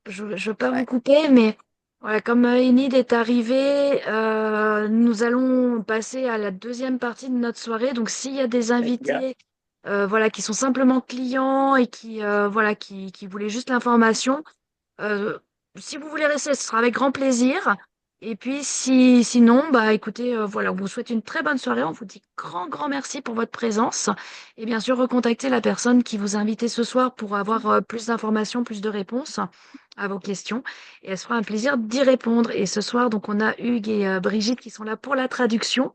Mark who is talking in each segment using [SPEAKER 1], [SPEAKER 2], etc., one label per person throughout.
[SPEAKER 1] je ne veux pas vous
[SPEAKER 2] Ouais.
[SPEAKER 1] couper, mais voilà, comme Enid est arrivé, nous allons passer à la deuxième partie de notre soirée. Donc, s'il y a des
[SPEAKER 2] Très bien.
[SPEAKER 1] invités, voilà, qui sont simplement clients et voilà, qui voulaient juste l'information, euh, si vous voulez rester, ce sera avec grand plaisir. Et puis, sinon, bah, écoutez, voilà, on vous souhaite une très bonne soirée. On vous dit grand merci pour votre présence. Et bien sûr, recontactez la personne qui vous a invité ce soir pour avoir plus d'informations, plus de réponses à vos questions. Et elle sera un plaisir d'y répondre. Et ce soir, donc, on a Hugues et Brigitte qui sont là pour la traduction.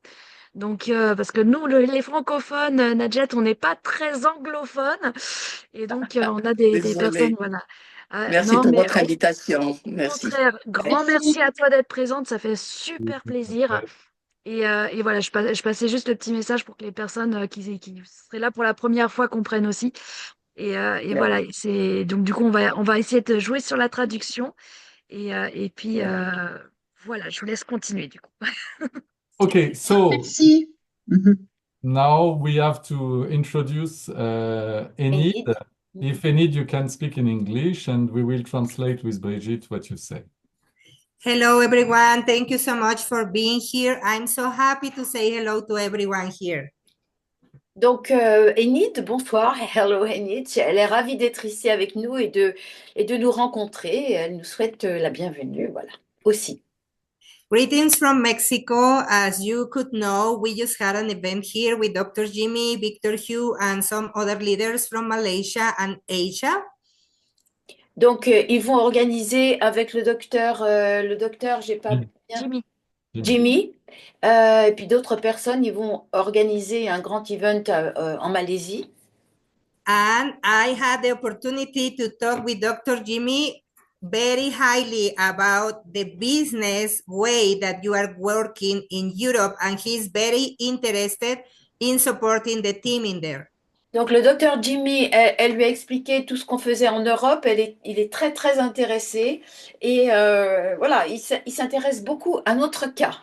[SPEAKER 1] Donc, parce que nous, les francophones, Nadjet, on n'est pas très anglophones. Et donc, on a des personnes,
[SPEAKER 2] Désolée.
[SPEAKER 1] voilà.
[SPEAKER 2] Merci
[SPEAKER 1] Non,
[SPEAKER 2] pour
[SPEAKER 1] mais
[SPEAKER 2] votre invitation.
[SPEAKER 1] au
[SPEAKER 2] Merci.
[SPEAKER 1] contraire, grand merci
[SPEAKER 2] Merci.
[SPEAKER 1] à toi d'être présente, ça fait super plaisir. Et voilà, je passais juste le petit message pour que les personnes qui seraient là pour la première fois comprennent aussi. Et
[SPEAKER 2] Bien,
[SPEAKER 1] voilà, c'est donc du coup on va essayer de jouer sur la traduction et puis
[SPEAKER 2] bien.
[SPEAKER 1] voilà, je vous laisse continuer du coup.
[SPEAKER 3] Okay, so
[SPEAKER 2] Merci. Mhm.
[SPEAKER 3] now we have to introduce Enid.
[SPEAKER 2] Enid.
[SPEAKER 3] If Enid, you can speak in English, and we will translate with Brigitte what you say.
[SPEAKER 4] Hello, everyone. Thank you so much for being here. I'm so happy to say hello to everyone here.
[SPEAKER 2] Donc, Enid, bonsoir. Hello, Enid. Elle est ravie d'être ici avec nous et de nous rencontrer. Elle nous souhaite la bienvenue, voilà, aussi.
[SPEAKER 4] Greetings from Mexico. As you could know, we just had an event here with Dr. Jimmy, Victor Hugh, and some other leaders from Malaysia and Asia.
[SPEAKER 2] Donc, ils vont organiser avec le docteur, j'ai pas
[SPEAKER 3] Jimmy.
[SPEAKER 2] bien,
[SPEAKER 1] Jimmy.
[SPEAKER 3] Jimmy.
[SPEAKER 2] Jimmy, et puis d'autres personnes, ils vont organiser un grand event en Malaisie.
[SPEAKER 4] And I had the opportunity to talk with Dr. Jimmy very highly about the business way that you are working in Europe. And he's very interested in supporting the team in there.
[SPEAKER 2] Donc, le docteur Jimmy, elle lui a expliqué tout ce qu'on faisait en Europe. Il est très intéressé et voilà, il s'intéresse beaucoup à notre cas.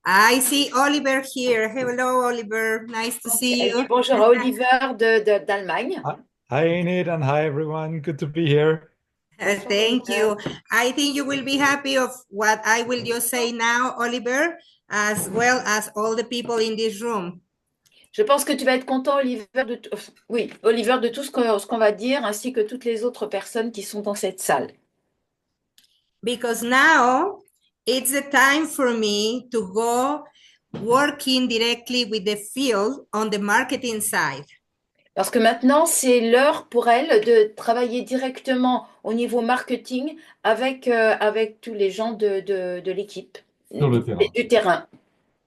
[SPEAKER 4] I see Oliver here. Hello, Oliver. Nice to
[SPEAKER 2] Donc,
[SPEAKER 4] see
[SPEAKER 2] elle dit
[SPEAKER 4] you.
[SPEAKER 2] bonjour à Oliver d'Allemagne.
[SPEAKER 5] Hi, Enid, and hi, everyone. Good to be here.
[SPEAKER 2] Bonjour
[SPEAKER 4] Thank
[SPEAKER 2] Oliver.
[SPEAKER 4] you. I think you will be happy of what I will just say now, Oliver, as well as all the people in this room.
[SPEAKER 2] Je pense que tu vas être content, Oliver, oui, Oliver, de tout ce qu'on va dire, ainsi que toutes les autres personnes qui sont dans cette salle.
[SPEAKER 4] Because now it's the time for me to go working directly with the field on the marketing side.
[SPEAKER 2] Parce que maintenant, c'est l'heure pour elle de travailler directement au niveau marketing avec tous les gens de l'équipe,
[SPEAKER 3] Sur le terrain.
[SPEAKER 2] du terrain.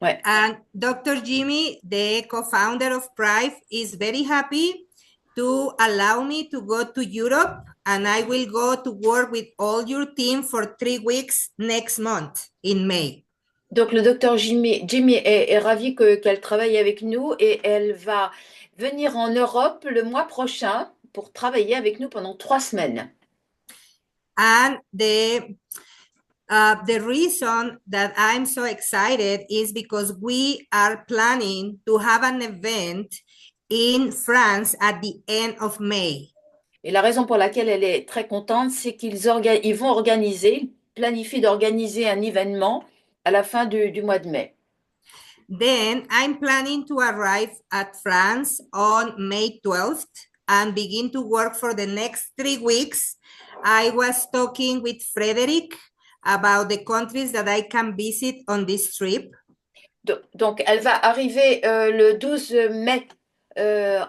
[SPEAKER 2] Ouais.
[SPEAKER 4] And Dr. Jimmy, the co-founder of Prive, is very happy to allow me to go to Europe, and I will go to work with all your team for 3 weeks next month in May.
[SPEAKER 2] Donc, le docteur Jimmy est ravi qu'elle travaille avec nous et elle va venir en Europe le mois prochain pour travailler avec nous pendant 3 semaines.
[SPEAKER 4] And the reason that I'm so excited is because we are planning to have an event in France at the end of May.
[SPEAKER 2] Et la raison pour laquelle elle est très contente, c'est ils vont planifient d'organiser un événement à la fin du mois de mai.
[SPEAKER 4] Then I'm planning to arrive at France on May 12th and begin to work for the next 3 weeks. I was talking with Frederick about the countries that I can visit on this trip.
[SPEAKER 2] Donc, elle va arriver le 12 mai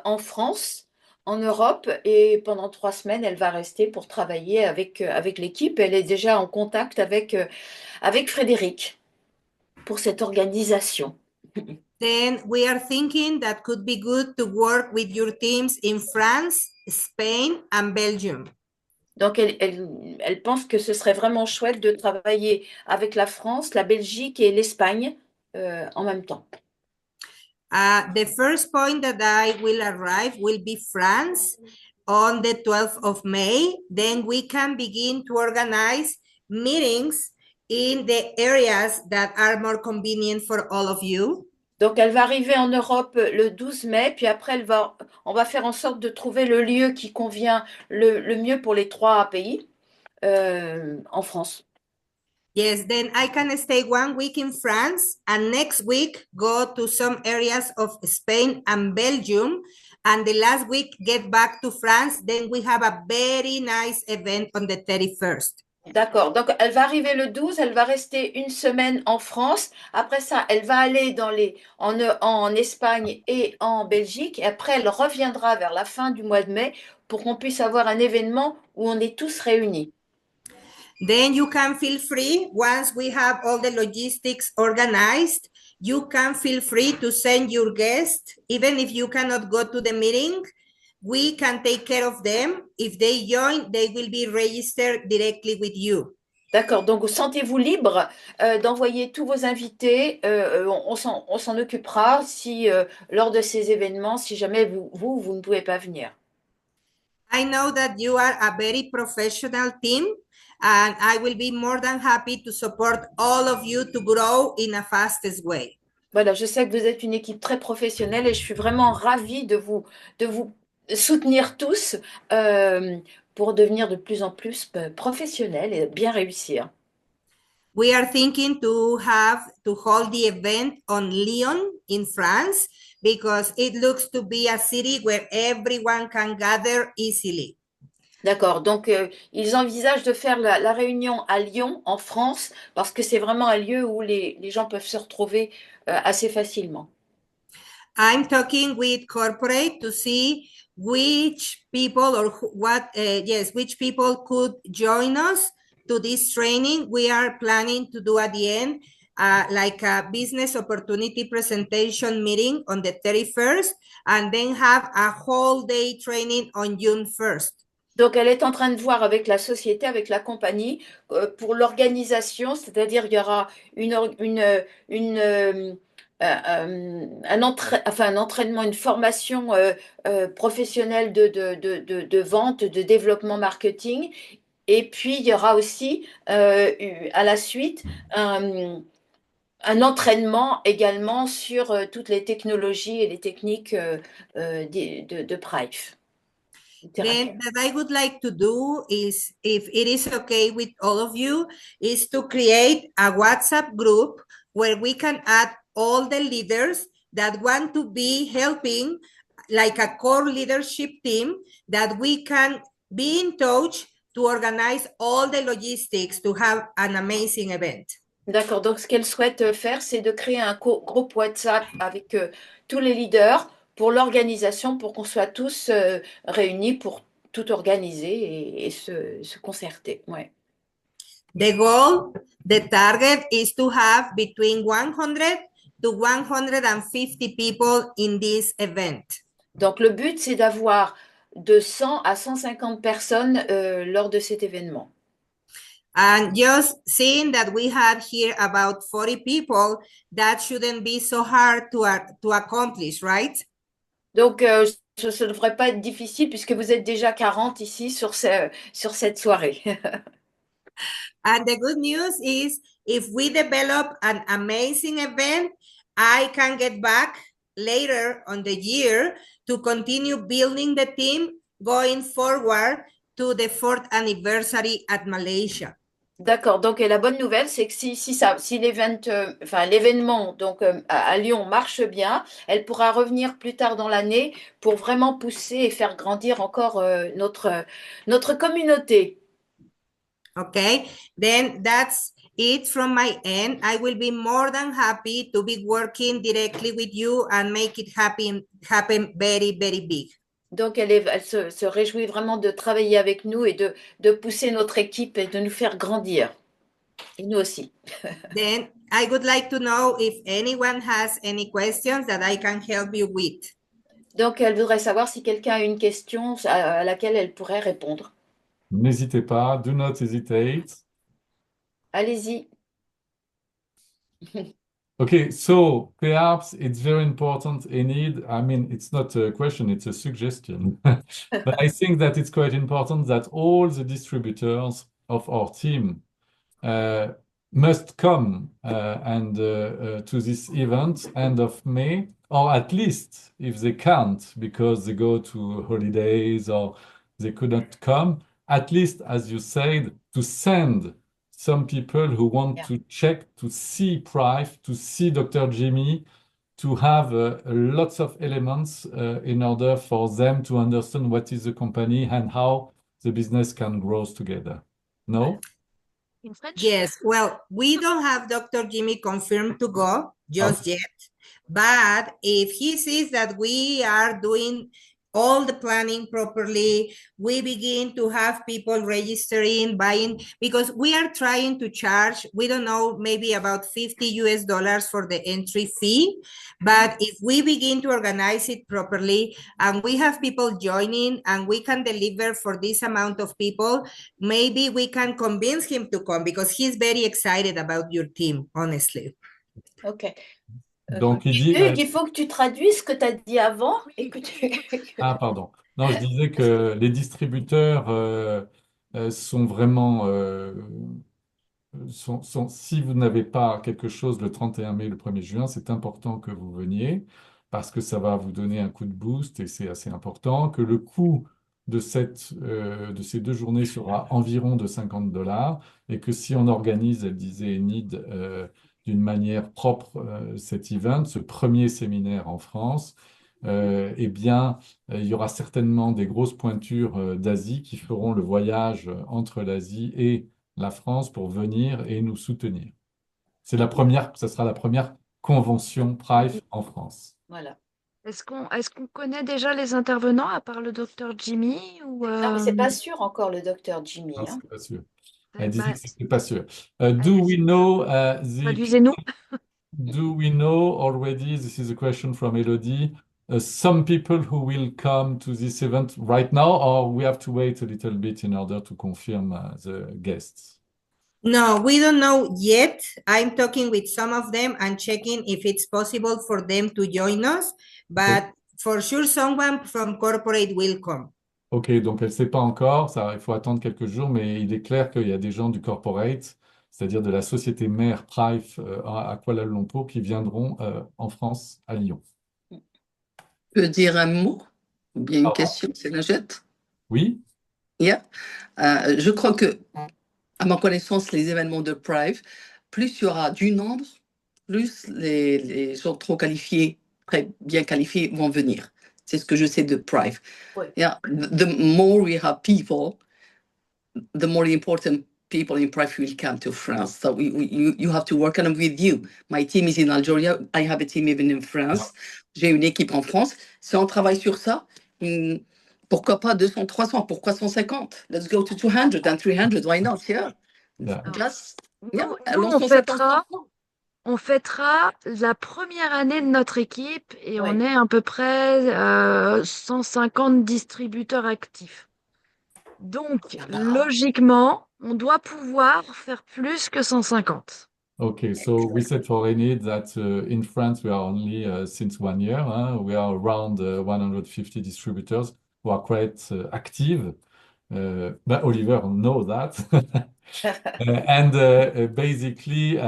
[SPEAKER 2] en France, en Europe, et pendant 3 semaines, elle va rester pour travailler avec l'équipe. Elle est déjà en contact avec Frédéric pour cette organisation.
[SPEAKER 4] Then we are thinking that could be good to work with your teams in France, Spain, and Belgium.
[SPEAKER 2] Donc, elle pense que ce serait vraiment chouette de travailler avec la France, la Belgique et l'Espagne en même temps.
[SPEAKER 4] The first point that I will arrive will be France on the 12th of May. Then we can begin to organize meetings in the areas that are more convenient for all of you.
[SPEAKER 2] Donc, elle va arriver en Europe le 12 mai, puis après, on va faire en sorte de trouver le lieu qui convient le mieux pour les 3 pays. en France.
[SPEAKER 4] Yes, then I can stay 1 week in France and next week go to some areas of Spain and Belgium. And the last week get back to France. Then we have a very nice event on the 31st.
[SPEAKER 2] D'accord, donc elle va arriver le 12, elle va rester une semaine en France. Après ça, elle va aller en Espagne et en Belgique. Et après, elle reviendra vers la fin du mois de mai pour qu'on puisse avoir un événement où on est tous réunis.
[SPEAKER 4] Then you can feel free, once we have all the logistics organized, you can feel free to send your guests, even if you cannot go to the meeting, we can take care of them. If they join, they will be registered directly with you.
[SPEAKER 2] D'accord, donc sentez-vous libre d'envoyer tous vos invités. On s'en occupera si, lors de ces événements, si jamais vous ne pouvez pas venir.
[SPEAKER 4] I know that you are a very professional team, and I will be more than happy to support all of you to grow in a fastest way.
[SPEAKER 2] Voilà, je sais que vous êtes une équipe très professionnelle et je suis vraiment ravie de vous soutenir tous pour devenir de plus en plus professionnels et bien réussir.
[SPEAKER 4] We are thinking to hold the event on Lyon in France because it looks to be a city where everyone can gather easily.
[SPEAKER 2] D'accord, donc ils envisagent de faire la réunion à Lyon, en France, parce que c'est vraiment un lieu où les gens peuvent se retrouver assez facilement.
[SPEAKER 4] I'm talking with corporate to see which people or which people could join us to this training. We are planning to do at the end like a business opportunity presentation meeting on the 31st and then have a whole day training on June 1st.
[SPEAKER 2] Donc, elle est en train de voir avec la société, avec la compagnie, pour l'organisation, c'est-à-dire il y aura un entraînement, une formation professionnelle de vente, de développement marketing. Et puis, il y aura aussi à la suite un entraînement également sur toutes les technologies et les techniques de Prive.
[SPEAKER 4] Then that I would like to do is, if it is okay with all of you, is to create a WhatsApp group where we can add all the leaders that want to be helping, like a core leadership team, that we can be in touch to organize all the logistics to have an amazing event.
[SPEAKER 2] D'accord, donc ce qu'elle souhaite faire, c'est de créer un groupe WhatsApp avec tous les leaders pour l'organisation, pour qu'on soit tous réunis pour tout organiser et se concerter. Ouais.
[SPEAKER 4] The goal, the target is to have between 100 to 150 people in this event.
[SPEAKER 2] Donc le but, c'est d'avoir de 100 à 150 personnes lors de cet événement.
[SPEAKER 4] And just seeing that we have here about 40 people, that shouldn't be so hard to accomplish, right?
[SPEAKER 2] Donc, ce ne devrait pas être difficile puisque vous êtes déjà 40 ici sur cette soirée.
[SPEAKER 4] And the good news is, if we develop an amazing event, I can get back later on the year to continue building the team going forward to the 4th anniversary at Malaysia.
[SPEAKER 2] D'accord, donc et la bonne nouvelle, c'est que si l'événement donc à Lyon marche bien, elle pourra revenir plus tard dans l'année pour vraiment pousser et faire grandir encore notre communauté.
[SPEAKER 4] Okay, then that's it from my end. I will be more than happy to be working directly with you and make it happen very, very big.
[SPEAKER 2] Donc, elle se réjouit vraiment de travailler avec nous et de pousser notre équipe et de nous faire grandir. Et nous aussi.
[SPEAKER 4] Then I would like to know if anyone has any questions that I can help you with.
[SPEAKER 2] Donc, elle voudrait savoir si quelqu'un a une question à laquelle elle pourrait répondre.
[SPEAKER 3] N'hésitez pas, do not hesitate.
[SPEAKER 2] Allez-y.
[SPEAKER 3] Okay, so perhaps it's very important, Enid. I mean, it's not a question, it's a suggestion. But I think that it's quite important that all the distributors of our team must come to this event end of May, or at least if they can't because they go to holidays or they could not come, at least, as you said, to send some people who want
[SPEAKER 2] Yeah.
[SPEAKER 3] to check, to see Prive, to see Dr. Jimmy, to have lots of elements in order for them to understand what is the company and how the business can grow together. No?
[SPEAKER 1] In French?
[SPEAKER 4] Yes, well, we don't have Dr. Jimmy confirmed to go just yet, but if he sees that we are doing all the planning properly, we begin to have people registering, buying, because we are trying to charge, we don't know, maybe about $50 for the entry fee, but if we begin to organize it properly and we have people joining and we can deliver for this amount of people, maybe we can convince him to come because he's very excited about your team, honestly.
[SPEAKER 2] Ok.
[SPEAKER 3] Donc, il dit...
[SPEAKER 2] Hugues, il faut que tu traduises ce que tu as dit avant et que tu...
[SPEAKER 3] Ah, pardon. Non, je disais que les distributeurs sont vraiment... si vous n'avez pas quelque chose le 31 mai, le 1er juin, c'est important que vous veniez parce que ça va vous donner un coup de boost et c'est assez important. Que le coût de ces 2 journées sera environ de $50 et que si on organise, elle disait Enid, d'une manière propre cet event, ce premier séminaire en France, eh bien, il y aura certainement des grosses pointures d'Asie qui feront le voyage entre l'Asie et la France pour venir et nous soutenir. Ça sera la première convention Prive en France.
[SPEAKER 2] Voilà.
[SPEAKER 1] Est-ce qu'on connaît déjà les intervenants à part le docteur Jimmy ou
[SPEAKER 2] Non, mais c'est pas sûr encore le docteur Jimmy.
[SPEAKER 3] Non,
[SPEAKER 2] Hein.
[SPEAKER 3] c'est pas sûr. Elle disait
[SPEAKER 1] bah,
[SPEAKER 3] que c'était pas sûr. Do we know
[SPEAKER 1] traduisez-nous.
[SPEAKER 3] do we know already, this is a question from Elodie, some people who will come to this event right now, or we have to wait a little bit in order to confirm the guests?
[SPEAKER 4] No, we don't know yet. I'm talking with some of them and checking if it's possible for them to join us, but for sure someone from corporate will come.
[SPEAKER 3] Ok, donc elle ne sait pas encore, ça, il faut attendre quelques jours, mais il est clair qu'il y a des gens du corporate, c'est-à-dire de la société mère Prive à Kuala Lumpur, qui viendront en France, à Lyon.
[SPEAKER 6] Je peux dire un mot ou bien une
[SPEAKER 3] Pardon.
[SPEAKER 6] question, c'est Najette?
[SPEAKER 3] Oui?
[SPEAKER 6] Yeah. Je crois que, à ma connaissance, les événements de Prive, plus il y aura du nombre, plus les gens trop qualifiés, très bien qualifiés vont venir. C'est ce que je sais de Prive.
[SPEAKER 2] Oui.
[SPEAKER 6] Yeah. The more we have people, the more important people in Prive will come to France. So you have to work on them with you. My team is in Algeria. I have a team even in France. J'ai une équipe en France. Si on travaille sur ça, pourquoi pas 200, 300? Pourquoi 150? Let's go to 200 and 300. Why not? Yeah.
[SPEAKER 3] Yeah.
[SPEAKER 6] Just,
[SPEAKER 1] Nous,
[SPEAKER 6] yeah.
[SPEAKER 1] nous,
[SPEAKER 6] Lançons
[SPEAKER 1] on
[SPEAKER 6] cette
[SPEAKER 1] fêtera,
[SPEAKER 6] ensemble.
[SPEAKER 1] on fêtera la première année de notre équipe et
[SPEAKER 2] Oui.
[SPEAKER 1] on est à peu près 150 distributeurs actifs. Donc, logiquement, on doit pouvoir faire plus que 150.
[SPEAKER 3] Okay, so we said for Enid that in France we are only since 1 year. We are around 150 distributors who are quite active. But Oliver knows that. And basically,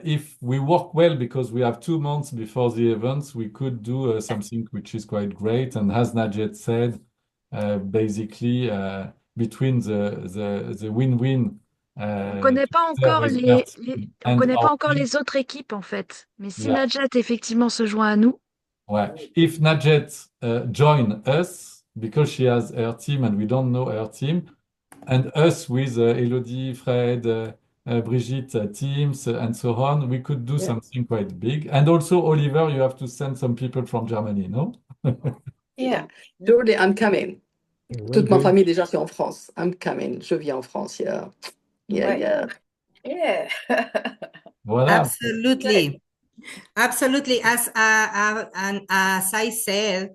[SPEAKER 3] if we work well, because we have 2 months before the events, we could do something which is quite great. And as Najet said, basically between the win-win.
[SPEAKER 1] On connaît pas encore on connaît pas encore les autres équipes en fait. Mais si
[SPEAKER 3] Yeah.
[SPEAKER 1] Nadjet effectivement se joint à nous,
[SPEAKER 3] Ouais. If Najet join us, because she has her team and we don't know her team, and us with Elodie, Fred, Brigitte teams and so on, we could do something quite big. And also, Oliver, you have to send some people from Germany, no?
[SPEAKER 2] Yeah.
[SPEAKER 6] Surely I'm coming.
[SPEAKER 5] Will
[SPEAKER 6] Toute ma
[SPEAKER 5] do.
[SPEAKER 6] famille déjà c'est en France. I'm coming. Je viens en France. Yeah. Yeah,
[SPEAKER 2] Ouais.
[SPEAKER 6] yeah.
[SPEAKER 2] Yeah.
[SPEAKER 3] Voilà.
[SPEAKER 4] Absolutely. Absolutely. As I said,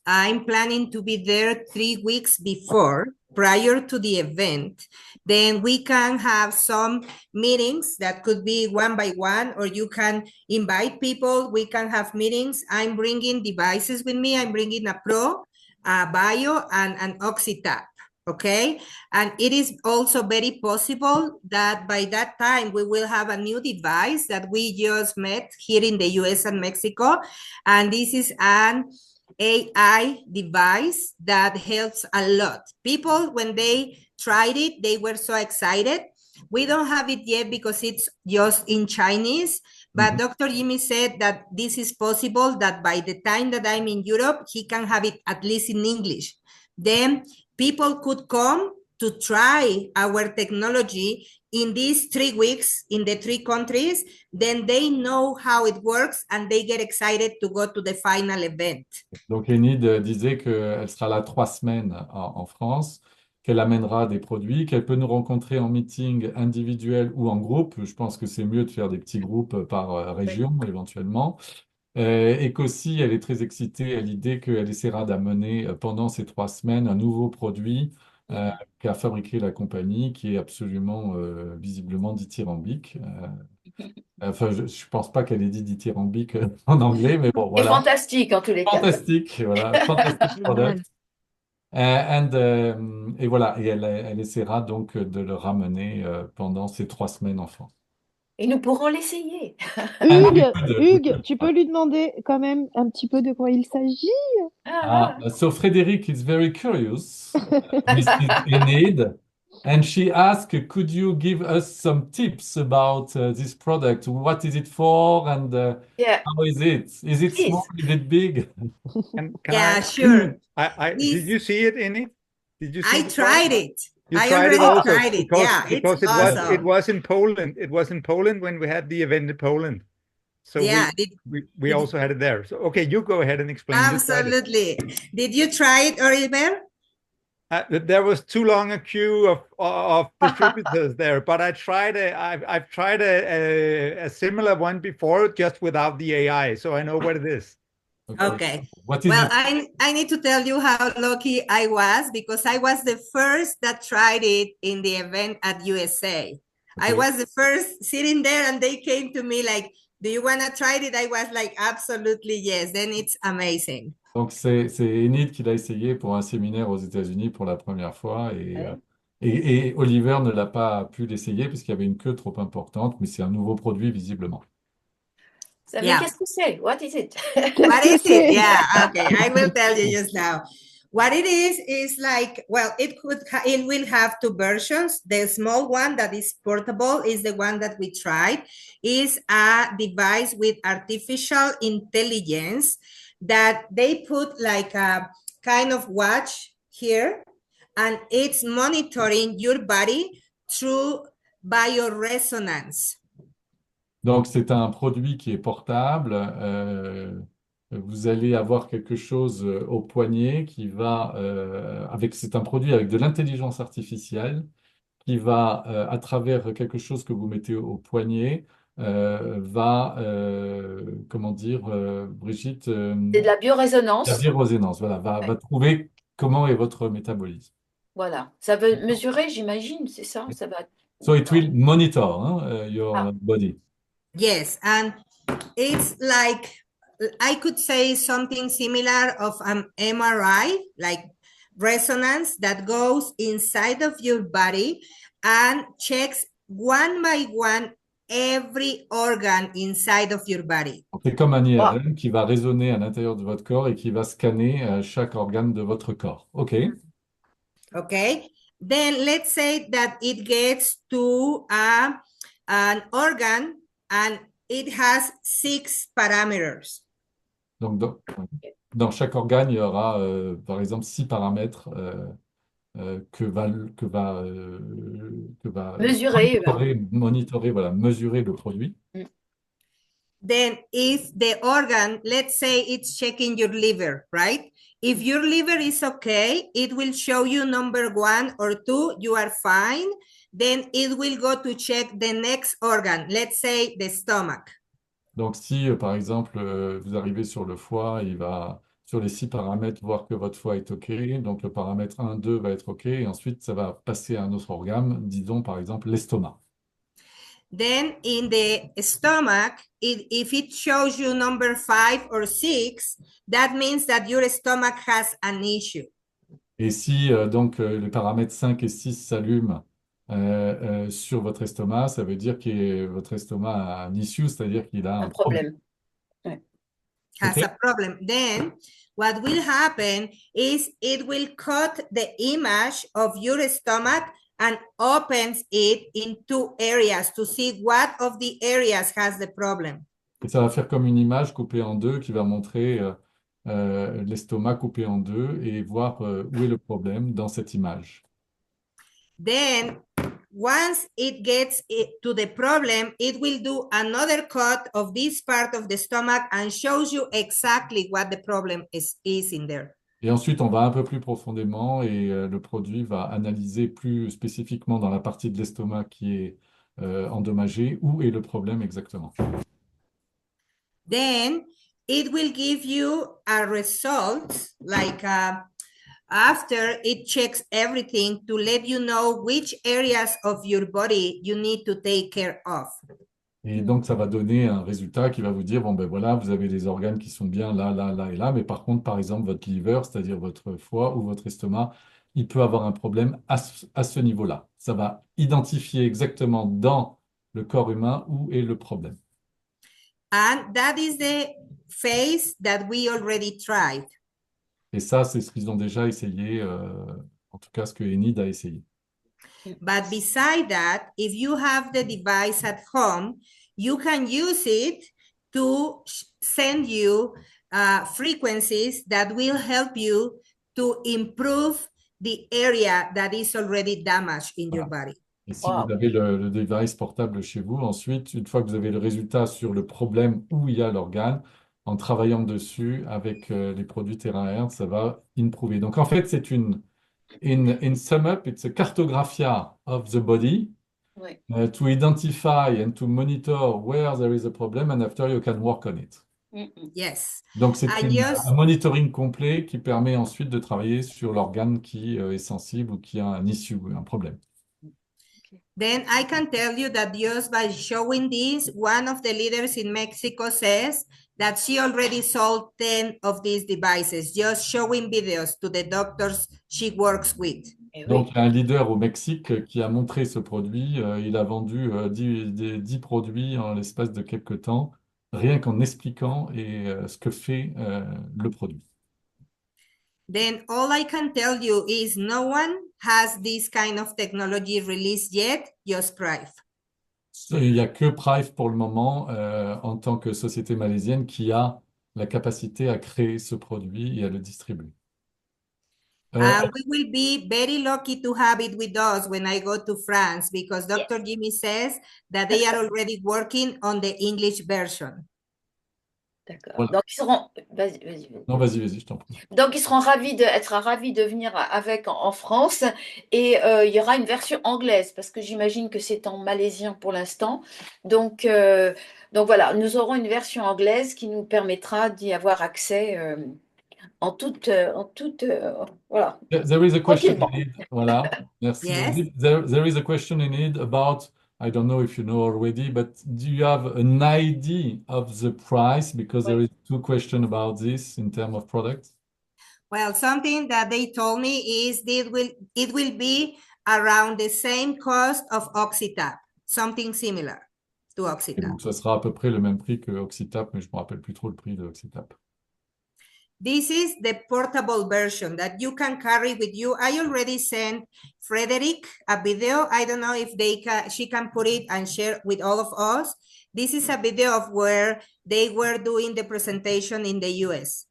[SPEAKER 4] I'm planning to be there 3 weeks before, prior to the event. Then we can have some meetings that could be 1 by 1, or you can invite people. We can have meetings. I'm bringing devices with me. I'm bringing a Pro, a Bio, and an OxyTap. Okay, and it is also very possible that by that time we will have a new device that we just met here in the US and Mexico, and this is an AI device that helps a lot. People, when they tried it, they were so excited. We don't have it yet because it's just in Chinese, but Dr. Jimmy said that this is possible, that by the time that I'm in Europe, he can have it at least in English. Then people could come to try our technology in these 3 weeks in the 3 countries. Then they know how it works and they get excited to go to the final event.
[SPEAKER 3] Donc Enid disait qu'elle sera là 3 semaines en France, qu'elle amènera des produits, qu'elle peut nous rencontrer en meeting individuel ou en groupe. Je pense que c'est mieux de faire des petits groupes par région éventuellement. Et qu'aussi, elle est très excitée à l'idée qu'elle essaiera d'amener pendant ces 3 semaines un nouveau produit qu'a fabriqué la compagnie, qui est absolument visiblement dithyrambique. Enfin, je ne pense pas qu'elle ait dit dithyrambique en anglais, mais bon,
[SPEAKER 2] Et
[SPEAKER 3] voilà.
[SPEAKER 2] fantastique en tous les cas.
[SPEAKER 3] Fantastique, voilà, fantastic product. Et voilà, et elle essaiera donc de le ramener pendant ces 3 semaines en France.
[SPEAKER 2] Et nous pourrons l'essayer.
[SPEAKER 7] Hugues, tu peux lui demander quand même un petit peu de quoi il s'agit?
[SPEAKER 3] So Frédéric is very curious, Mrs. Enid, and she asked, could you give us some tips about this product? What is it for, and
[SPEAKER 2] Yeah.
[SPEAKER 3] how is it? Is it
[SPEAKER 2] Please.
[SPEAKER 3] small? Is it big?
[SPEAKER 5] Can
[SPEAKER 4] Yeah,
[SPEAKER 5] I,
[SPEAKER 4] sure.
[SPEAKER 5] did you see it in it? Did you see
[SPEAKER 4] I
[SPEAKER 5] the
[SPEAKER 4] tried
[SPEAKER 5] product?
[SPEAKER 4] it.
[SPEAKER 5] You
[SPEAKER 4] I
[SPEAKER 5] tried it
[SPEAKER 4] already
[SPEAKER 5] also
[SPEAKER 4] tried it.
[SPEAKER 5] because,
[SPEAKER 4] Yeah,
[SPEAKER 5] because
[SPEAKER 4] it's awesome.
[SPEAKER 5] it was in Poland. It was in Poland when we had the event in Poland. So
[SPEAKER 4] Yeah,
[SPEAKER 5] we also had it there. So okay, you go ahead and explain. You tried it.
[SPEAKER 4] absolutely. Did you try it, Oliver?
[SPEAKER 5] There was too long a queue of distributors there, but I've tried a similar one before, just without the AI, so I know what it is.
[SPEAKER 4] Okay.
[SPEAKER 3] What is
[SPEAKER 4] Well,
[SPEAKER 3] it?
[SPEAKER 4] I need to tell you how lucky I was, because I was the first that tried it in the event at USA. I
[SPEAKER 3] Okay.
[SPEAKER 4] was the first sitting there and they came to me like, do you want to try it? I was like, absolutely yes. Then it's amazing.
[SPEAKER 3] Donc c'est Enid qui l'a essayé pour un séminaire aux États-Unis pour la première fois, et Oliver ne l'a pas pu l'essayer parce qu'il y avait une queue trop importante, mais c'est un nouveau produit visiblement.
[SPEAKER 2] Mais
[SPEAKER 4] Yeah.
[SPEAKER 2] qu'est-ce que c'est? What is it?
[SPEAKER 4] What is it? Yeah, okay. I will tell you just now. What it is like, well, it will have 2 versions. The small one that is portable is the one that we tried. Is a device with artificial intelligence that they put like a kind of watch here, and it's monitoring your body through bioresonance.
[SPEAKER 3] Donc c'est un produit qui est portable. Vous allez avoir quelque chose au poignet qui va, c'est un produit avec de l'intelligence artificielle qui va, à travers quelque chose que vous mettez au poignet, comment dire, Brigitte,
[SPEAKER 2] C'est de la biorésonance.
[SPEAKER 3] la biorésonance, voilà, va trouver comment est votre métabolisme.
[SPEAKER 2] Voilà. Ça veut mesurer, j'imagine, c'est ça? Ça va.
[SPEAKER 3] So it will monitor your body.
[SPEAKER 4] Yes, and it's like, I could say something similar of an MRI, like resonance that goes inside of your body and checks one by one every organ inside of your body.
[SPEAKER 3] C'est comme un IRM qui va résonner à l'intérieur de votre corps et qui va scanner chaque organe de votre corps. OK.
[SPEAKER 4] Okay. Then let's say that it gets to an organ and it has 6 parameters.
[SPEAKER 3] Donc, dans chaque organe, il y aura, par exemple, 6 paramètres que va
[SPEAKER 2] Mesurer.
[SPEAKER 3] mesurer le produit.
[SPEAKER 4] Then if the organ, let's say it's checking your liver, right? If your liver is okay, it will show you number 1 or 2, you are fine. Then it will go to check the next organ, let's say the stomach.
[SPEAKER 3] Donc, si, par exemple, vous arrivez sur le foie, il va, sur les 6 paramètres, voir que votre foie est OK. Donc, le paramètre 1, 2 va être OK. Et ensuite, ça va passer à un autre organe, disons, par exemple, l'estomac.
[SPEAKER 4] Then in the stomach, if it shows you number 5 or 6, that means that your stomach has an issue.
[SPEAKER 3] Et si, donc, les paramètres 5 et 6 s'allument sur votre estomac, ça veut dire que votre estomac a un issue, c'est-à-dire qu'il a
[SPEAKER 2] Un problème.
[SPEAKER 4] Has
[SPEAKER 3] Okay.
[SPEAKER 4] a problem. Then what will happen is it will cut the image of your stomach and opens it in 2 areas to see what of the areas has the problem.
[SPEAKER 3] Et ça va faire comme une image coupée en deux qui va montrer l'estomac coupé en deux et voir où est le problème dans cette image.
[SPEAKER 4] Then, once it gets to the problem, it will do another cut of this part of the stomach and shows you exactly what the problem is in there.
[SPEAKER 3] Et ensuite, on va un peu plus profondément et le produit va analyser plus spécifiquement dans la partie de l'estomac qui est endommagée où est le problème exactement.
[SPEAKER 4] Then, it will give you a result like after it checks everything to let you know which areas of your body you need to take care of.
[SPEAKER 3] Et donc, ça va donner un résultat qui va vous dire, bon, ben voilà, vous avez les organes qui sont bien là, là, là et là, mais par contre, par exemple, votre liver, c'est-à-dire votre foie ou votre estomac, il peut avoir un problème à ce niveau-là. Ça va identifier exactement dans le corps humain où est le problème.
[SPEAKER 4] And that is the phase that we already tried.
[SPEAKER 3] Et ça, c'est ce qu'ils ont déjà essayé, en tout cas ce que Enid a essayé.
[SPEAKER 4] But beside that, if you have the device at home, you can use it to send you frequencies that will help you to improve the area that is already damaged in your body.
[SPEAKER 3] Et si vous avez le device portable chez vous, ensuite, une fois que vous avez le résultat sur le problème où il y a l'organe, en travaillant dessus avec les produits terahertz, ça va improver. Donc en fait, c'est in sum up, it's a cartographia of the body to identify and to monitor where there is a problem, and after you can work on it.
[SPEAKER 4] Yes.
[SPEAKER 3] Donc c'est un monitoring complet qui permet ensuite de travailler sur l'organe qui est sensible ou qui a un issue, un problème.
[SPEAKER 4] Then I can tell you that just by showing this, one of the leaders in Mexico says that she already sold 10 of these devices, just showing videos to the doctors she works with.
[SPEAKER 3] Donc, il y a un leader au Mexique qui a montré ce produit. Il a vendu 10 produits en l'espace de quelques temps, rien qu'en expliquant ce que fait le produit.
[SPEAKER 4] Then all I can tell you is no one has this kind of technology released yet, just Prive.
[SPEAKER 3] Il n'y a que Prive pour le moment, en tant que société malaisienne, qui a la capacité à créer ce produit et à le distribuer.
[SPEAKER 4] We will be very lucky to have it with us when I go to France, because Dr. Jimmy says that they are already working on the English version.
[SPEAKER 2] D'accord.
[SPEAKER 3] Voilà.
[SPEAKER 2] Donc, ils seront. Vas-y.
[SPEAKER 3] Non, vas-y, je t'en prie.
[SPEAKER 2] Donc, ils seront ravis de venir avec en France, et il y aura une version anglaise parce que j'imagine que c'est en malaisien pour l'instant. Donc voilà, nous aurons une version anglaise qui nous permettra d'y avoir accès en toute voilà.
[SPEAKER 3] There is a question in it. Voilà, merci.
[SPEAKER 4] Yes.
[SPEAKER 3] There is a question in it about, I don't know if you know already, but do you have an idea of the price? Because there is 2 questions about this in terms of products.
[SPEAKER 4] Well, something that they told me is it will be around the same cost of Oxytap, something similar to
[SPEAKER 3] Et
[SPEAKER 4] Oxytap.
[SPEAKER 3] donc, ça sera à peu près le même prix que Oxytap, mais je ne me rappelle plus trop le prix de Oxytap.
[SPEAKER 4] This is the portable version that you can carry with you. I already sent Frederick a video. I don't know if she can put it and share with all of us. This is a video of where they were doing the presentation in the US.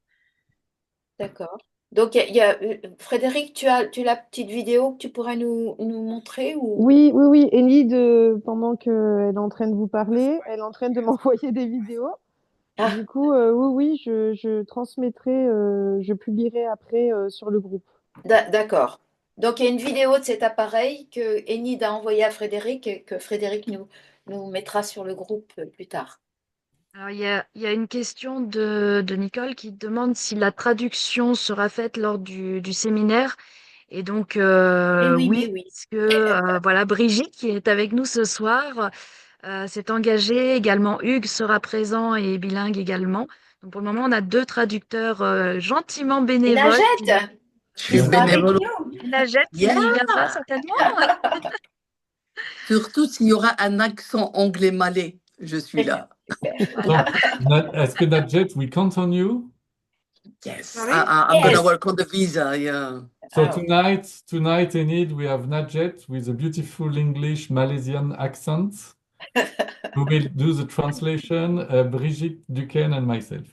[SPEAKER 2] D'accord. Donc, il y a Frédéric, tu as la petite vidéo que tu pourrais nous montrer ou...
[SPEAKER 7] Oui. Enid, pendant qu'elle est en train de vous parler, elle est en train de m'envoyer des vidéos.
[SPEAKER 2] Ah.
[SPEAKER 7] Du coup, oui, je transmettrai, je publierai après sur le groupe.
[SPEAKER 2] D'accord. Donc, il y a une vidéo de cet appareil que Enid a envoyé à Frédéric et que Frédéric nous mettra sur le groupe plus tard.
[SPEAKER 1] Alors, il y a une question de Nicole qui demande si la traduction sera faite lors du séminaire. Et donc, oui,
[SPEAKER 2] oui.
[SPEAKER 1] parce que voilà, Brigitte, qui est avec nous ce soir, s'est engagée. Également, Hugues sera présent et bilingue également. Donc, pour le moment, on a 2 traducteurs gentiment bénévoles.
[SPEAKER 2] Najette,
[SPEAKER 6] Je suis bénévole.
[SPEAKER 1] Najette qui
[SPEAKER 6] Yeah.
[SPEAKER 1] viendra certainement.
[SPEAKER 6] Surtout s'il y aura un accent anglais malais, je suis là.
[SPEAKER 3] Donc, est-ce que Nadjet, we count on you?
[SPEAKER 6] Yes,
[SPEAKER 4] Sorry?
[SPEAKER 6] I'm going
[SPEAKER 2] Yes.
[SPEAKER 6] to work on the visa, yeah.
[SPEAKER 3] So
[SPEAKER 2] Alors,
[SPEAKER 3] tonight, Enid, we have Najet with a beautiful English Malaysian accent. We will do the translation, Brigitte Duquesne and myself.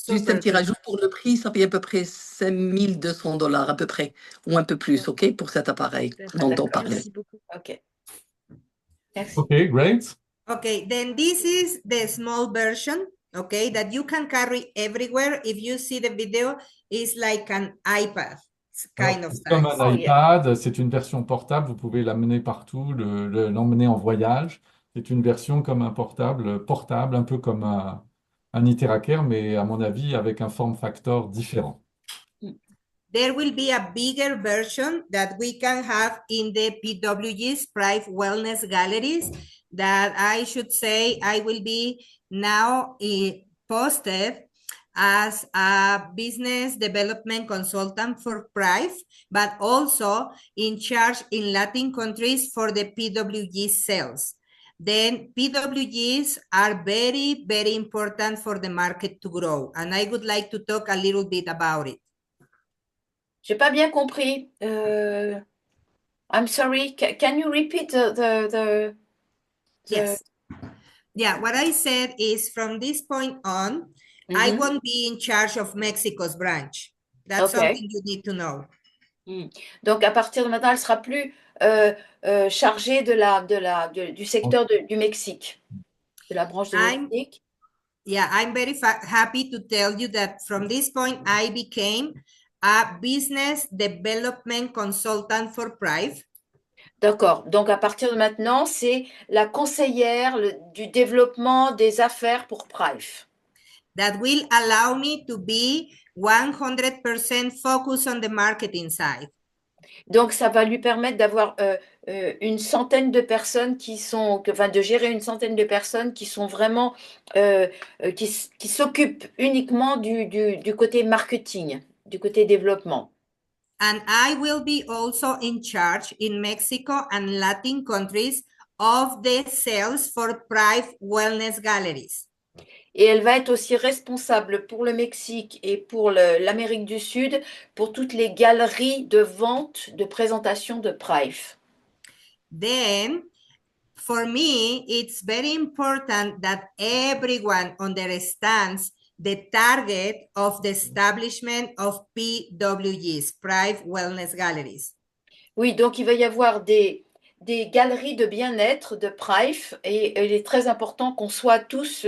[SPEAKER 6] Juste un
[SPEAKER 4] Super,
[SPEAKER 6] petit rajout pour le prix, ça fait à peu près 5 200 $ à peu près, ou un peu plus, OK, pour cet appareil dont on
[SPEAKER 2] d'accord.
[SPEAKER 6] parlait.
[SPEAKER 1] Merci beaucoup.
[SPEAKER 2] Ok, merci.
[SPEAKER 3] Okay, great.
[SPEAKER 4] Okay, then this is the small version, okay, that you can carry everywhere. If you see the video, it's like an iPad
[SPEAKER 3] Alors,
[SPEAKER 4] kind of
[SPEAKER 3] c'est comme
[SPEAKER 4] size.
[SPEAKER 3] un
[SPEAKER 2] Oh, yeah.
[SPEAKER 3] iPad, c'est une version portable, vous pouvez l'amener partout, l'emmener en voyage. C'est une version comme un portable, un peu comme un iTeraker, mais à mon avis avec un form factor différent.
[SPEAKER 4] There will be a bigger version that we can have in the PWG's Pride Wellness Galleries that I should say I will be now posted as a business development consultant for Pride, but also in charge in Latin countries for the PWG sales. Then PWGs are very, very important for the market to grow. And I would like to talk a little bit about it.
[SPEAKER 2] J'ai pas bien compris. I'm sorry. Can you repeat the
[SPEAKER 4] Yes. Yeah, what I said is from this point on, I
[SPEAKER 2] Mhm.
[SPEAKER 4] won't be in charge of Mexico's branch. That's
[SPEAKER 2] Ok.
[SPEAKER 4] something you need to know.
[SPEAKER 2] Donc à partir de maintenant, elle sera plus chargée du secteur du Mexique, de la branche de Mexique.
[SPEAKER 4] I'm very happy to tell you that from this point, I became a business development consultant for Prive.
[SPEAKER 2] D'accord. Donc à partir de maintenant, c'est la conseillère du développement des affaires pour Prive.
[SPEAKER 4] That will allow me to be 100% focused on the marketing side.
[SPEAKER 2] Donc ça va lui permettre d'avoir une centaine de personnes de gérer une centaine de personnes qui sont vraiment, qui s'occupent uniquement du côté marketing, du côté développement.
[SPEAKER 4] And I will be also in charge in Mexico and Latin countries of the sales for Prive Wellness Galleries.
[SPEAKER 2] Et elle va être aussi responsable pour le Mexique et pour l'Amérique du Sud pour toutes les galeries de vente, de présentation de Prive.
[SPEAKER 4] Then, for me, it's very important that everyone understands the target of the establishment of PWGs, Prive Wellness Galleries.
[SPEAKER 2] Oui, donc il va y avoir des galeries de bien-être de Prive et il est très important qu'on soit tous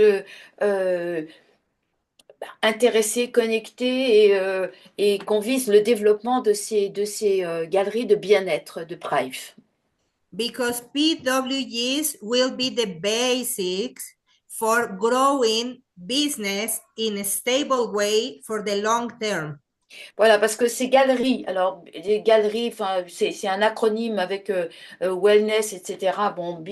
[SPEAKER 2] intéressés, connectés et qu'on vise le développement de ces galeries de bien-être de Prive.
[SPEAKER 4] Because PWGs will be the basics for growing business in a stable way for the long term.
[SPEAKER 2] Voilà, parce que ces galeries, alors les galeries, enfin c'est un acronyme avec wellness, etc. Bon,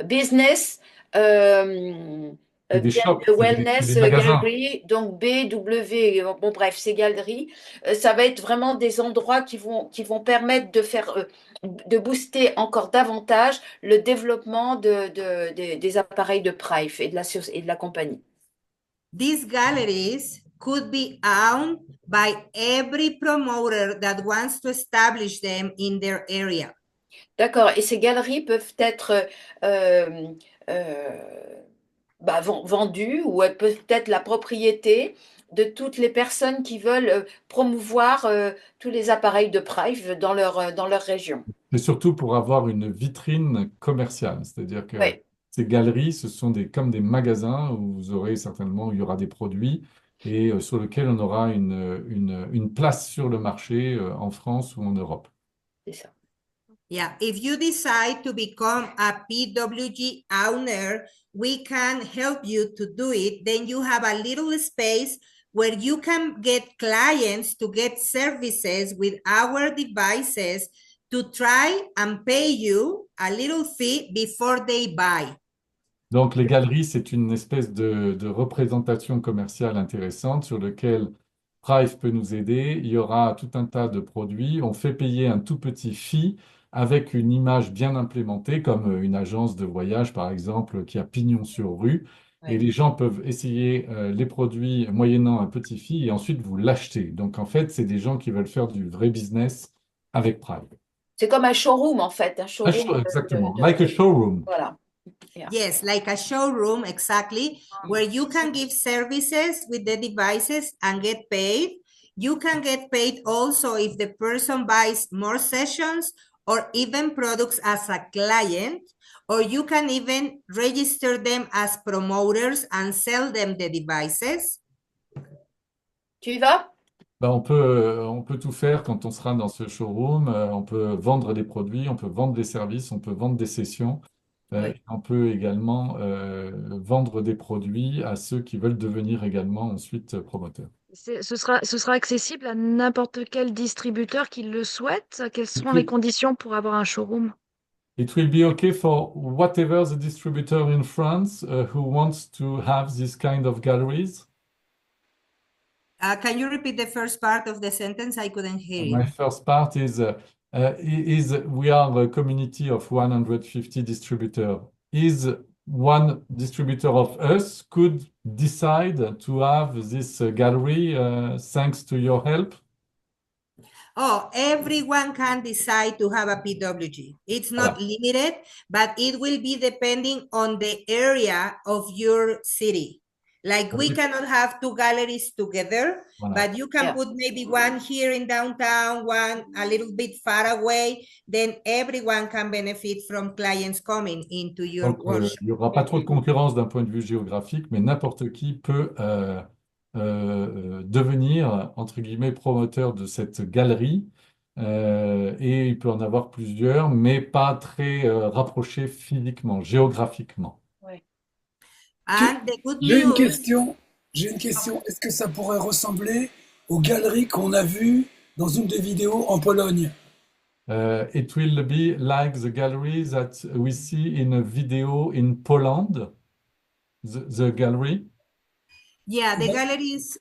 [SPEAKER 2] business,
[SPEAKER 3] C'est des shops, c'est
[SPEAKER 2] wellness
[SPEAKER 3] des magasins.
[SPEAKER 2] gallery, donc BW. Bon bref, ces galeries, ça va être vraiment des endroits qui vont permettre de faire, de booster encore davantage le développement des appareils de Prive et de la compagnie.
[SPEAKER 4] These galleries could be owned by every promoter that wants to establish them in their area.
[SPEAKER 2] D'accord. Et ces galeries peuvent être vendues ou elles peuvent être la propriété de toutes les personnes qui veulent promouvoir tous les appareils de Prive dans leur région.
[SPEAKER 3] C'est surtout pour avoir une vitrine commerciale, c'est-à-dire que
[SPEAKER 2] Oui,
[SPEAKER 3] ces galeries, ce sont comme des magasins où vous aurez certainement, où il y aura des produits et sur lesquels on aura une place sur le marché en France ou en Europe.
[SPEAKER 2] c'est ça.
[SPEAKER 4] Yeah, if you decide to become a PWG owner, we can help you to do it. Then you have a little space where you can get clients to get services with our devices to try and pay you a little fee before they buy.
[SPEAKER 3] Donc, les galeries, c'est une espèce de représentation commerciale intéressante sur lequel Prive peut nous aider. Il y aura tout un tas de produits. On fait payer un tout petit fee avec une image bien implémentée, comme une agence de voyage, par exemple, qui a pignon sur rue. Et
[SPEAKER 2] Ouais.
[SPEAKER 3] les gens peuvent essayer les produits moyennant un petit fee et ensuite vous l'acheter. Donc en fait, c'est des gens qui veulent faire du vrai business avec Prime.
[SPEAKER 2] C'est comme un showroom en fait, un showroom
[SPEAKER 3] Exactement, like a showroom.
[SPEAKER 2] voilà. Yeah.
[SPEAKER 4] Yes, like a showroom, exactly, where you can give services with the devices and get paid. You can get paid also if the person buys more sessions or even products as a client, or you can even register them as promoters and sell them the devices.
[SPEAKER 2] Tu y vas?
[SPEAKER 3] Ben, on peut tout faire quand on sera dans ce showroom. On peut vendre des produits, on peut vendre des services, on peut vendre des sessions.
[SPEAKER 2] Oui.
[SPEAKER 3] On peut également vendre des produits à ceux qui veulent devenir également ensuite promoteurs.
[SPEAKER 1] Ce sera accessible à n'importe quel distributeur qui le souhaite. Quelles
[SPEAKER 3] It
[SPEAKER 1] seront les
[SPEAKER 3] will,
[SPEAKER 1] conditions pour avoir un showroom?
[SPEAKER 3] it will be okay for whatever the distributor in France who wants to have this kind of galleries.
[SPEAKER 4] Can you repeat the first part of the sentence? I couldn't hear
[SPEAKER 3] My
[SPEAKER 4] you.
[SPEAKER 3] first part is we are a community of 150 distributors. Is one distributor of us could decide to have this gallery thanks to your help?
[SPEAKER 4] Oh, everyone can decide to have a PWG. It's not limited, but it will be depending on the area of your city. Like we cannot have two galleries together,
[SPEAKER 3] Voilà.
[SPEAKER 4] but you can put maybe one here in downtown, one a little bit far away, then everyone can benefit from clients coming into your
[SPEAKER 3] Donc,
[SPEAKER 4] workshop.
[SPEAKER 3] il n'y aura pas trop de concurrence d'un point de vue géographique, mais n'importe qui peut devenir, entre guillemets, promoteur de cette galerie. Et il peut en avoir plusieurs, mais pas très rapprochés physiquement, géographiquement.
[SPEAKER 2] Oui.
[SPEAKER 4] And the good
[SPEAKER 8] J'ai une
[SPEAKER 4] news,
[SPEAKER 8] question. J'ai une question. Est-ce que ça pourrait ressembler aux galeries qu'on a vues dans une des vidéos en Pologne?
[SPEAKER 3] It will be like the gallery that we see in a video in Poland, the gallery.
[SPEAKER 4] yeah, the galleries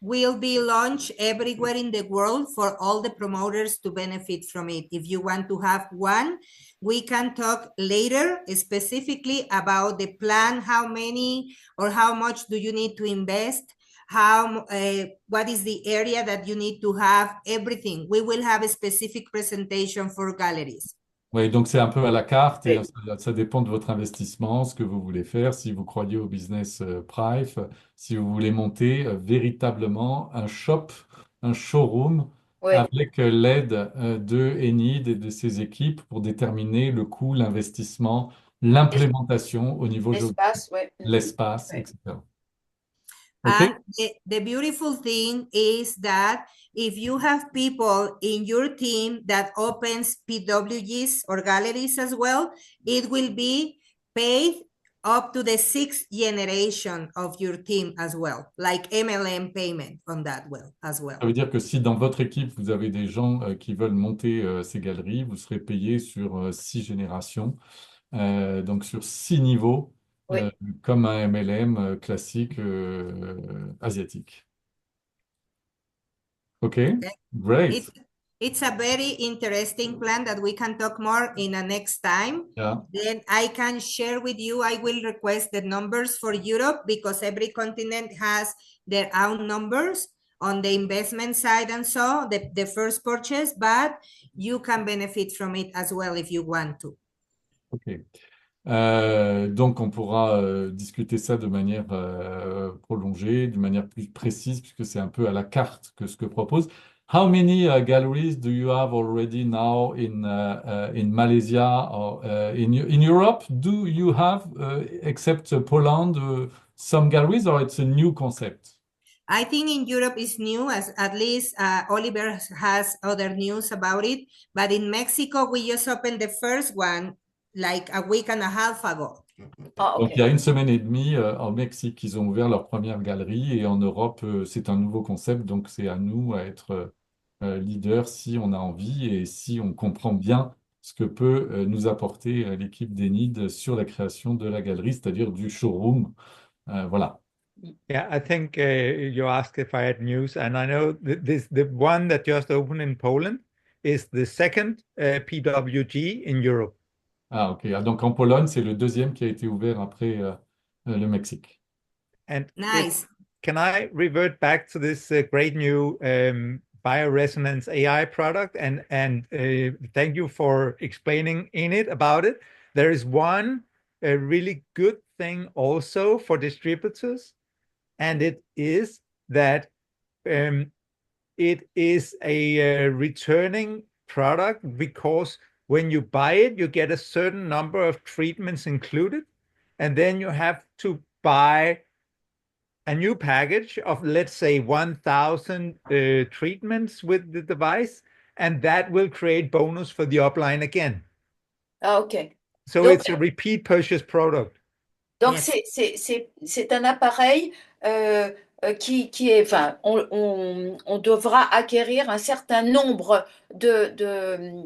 [SPEAKER 4] will be launched everywhere in the world for all the promoters to benefit from it. If you want to have one, we can talk later specifically about the plan, how many or how much do you need to invest, how what is the area that you need to have, everything. We will have a specific presentation for galleries.
[SPEAKER 3] Oui, donc c'est un peu à la carte et
[SPEAKER 2] Oui.
[SPEAKER 3] ça dépend de votre investissement, ce que vous voulez faire, si vous croyez au business Prive, si vous voulez monter véritablement un shop, un showroom
[SPEAKER 2] Oui.
[SPEAKER 3] avec l'aide de Enid et de ses équipes pour déterminer le coût, l'investissement, l'implémentation au niveau géographique,
[SPEAKER 2] L'espace, oui.
[SPEAKER 3] l'espace,
[SPEAKER 2] Oui.
[SPEAKER 3] etc. OK?
[SPEAKER 4] And the beautiful thing is that if you have people in your team that opens PWGs or galleries as well, it will be paid up to the 6th generation of your team as well, like MLM payment on that as well.
[SPEAKER 3] Ça veut dire que si dans votre équipe, vous avez des gens qui veulent monter ces galeries, vous serez payé sur 6 générations, donc sur 6 niveaux,
[SPEAKER 2] Oui.
[SPEAKER 3] comme un MLM classique asiatique. OK? Great.
[SPEAKER 4] It's a very interesting plan that we can talk more in a next time.
[SPEAKER 3] Yeah.
[SPEAKER 4] Then I can share with you, I will request the numbers for Europe because every continent has their own numbers on the investment side and so the first purchase, but you can benefit from it as well if you want to.
[SPEAKER 3] OK. Donc, on pourra discuter ça de manière prolongée, d'une manière plus précise, puisque c'est un peu à la carte que ce que propose. How many galleries do you have already now in Malaysia or in Europe? Do you have, except Poland, some galleries, or it's a new concept?
[SPEAKER 4] I think in Europe is new, as at least Oliver has other news about it. But in Mexico, we just opened the first one like a week and a half ago.
[SPEAKER 2] Ah,
[SPEAKER 3] Donc,
[SPEAKER 2] ok.
[SPEAKER 3] il y a 1 semaine et demie, au Mexique, ils ont ouvert leur première galerie et en Europe, c'est un nouveau concept. Donc, c'est à nous à être leader si on a envie et si on comprend bien ce que peut nous apporter l'équipe d'Enid sur la création de la galerie, c'est-à-dire du showroom. Voilà.
[SPEAKER 5] Yeah, I think you asked if I had news, and I know the one that just opened in Poland is the second PWG in Europe.
[SPEAKER 3] Ah, ok. Ah, donc, en Pologne, c'est le deuxième qui a été ouvert après le Mexique.
[SPEAKER 5] And
[SPEAKER 4] Nice.
[SPEAKER 5] can I revert back to this great new bioresonance AI product? And thank you for explaining about it. There is one really good thing also for distributors, and it is that it is a returning product, because when you buy it, you get a certain number of treatments included, and then you have to buy a new package of, let's say, 1,000 treatments with the device, and that will create bonus for the upline again.
[SPEAKER 2] Ah, ok.
[SPEAKER 5] So
[SPEAKER 2] Donc,
[SPEAKER 5] it's a repeat purchase product.
[SPEAKER 2] Donc,
[SPEAKER 4] Yes.
[SPEAKER 2] c'est un appareil qui est, enfin, on devra acquérir un certain nombre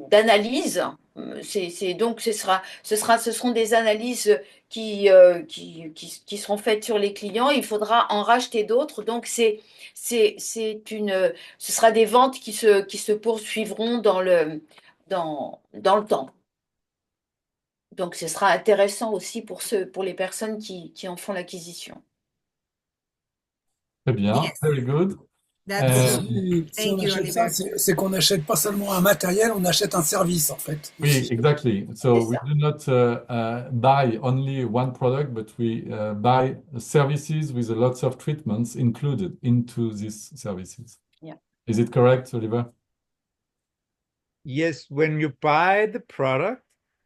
[SPEAKER 2] d'analyses. Donc, ce seront des analyses qui seront faites sur les clients. Il faudra en racheter d'autres. Donc, ce sera des ventes qui se poursuivront dans le temps. Donc, ce sera intéressant aussi pour les personnes qui en font l'acquisition.
[SPEAKER 3] Très bien,
[SPEAKER 4] Yes.
[SPEAKER 3] very good.
[SPEAKER 4] That's
[SPEAKER 8] Si
[SPEAKER 4] Thank
[SPEAKER 8] on
[SPEAKER 4] you,
[SPEAKER 8] achète ça,
[SPEAKER 4] Oliver.
[SPEAKER 8] c'est qu'on n'achète pas seulement un matériel, on achète un service en fait.
[SPEAKER 3] Oui, exactly. So
[SPEAKER 2] C'est
[SPEAKER 3] we
[SPEAKER 2] ça.
[SPEAKER 3] do not buy only one product, but we buy services with a lots of treatments included into these services.
[SPEAKER 2] Yeah.
[SPEAKER 3] Is it correct, Oliver?
[SPEAKER 5] Yes, when you buy the product,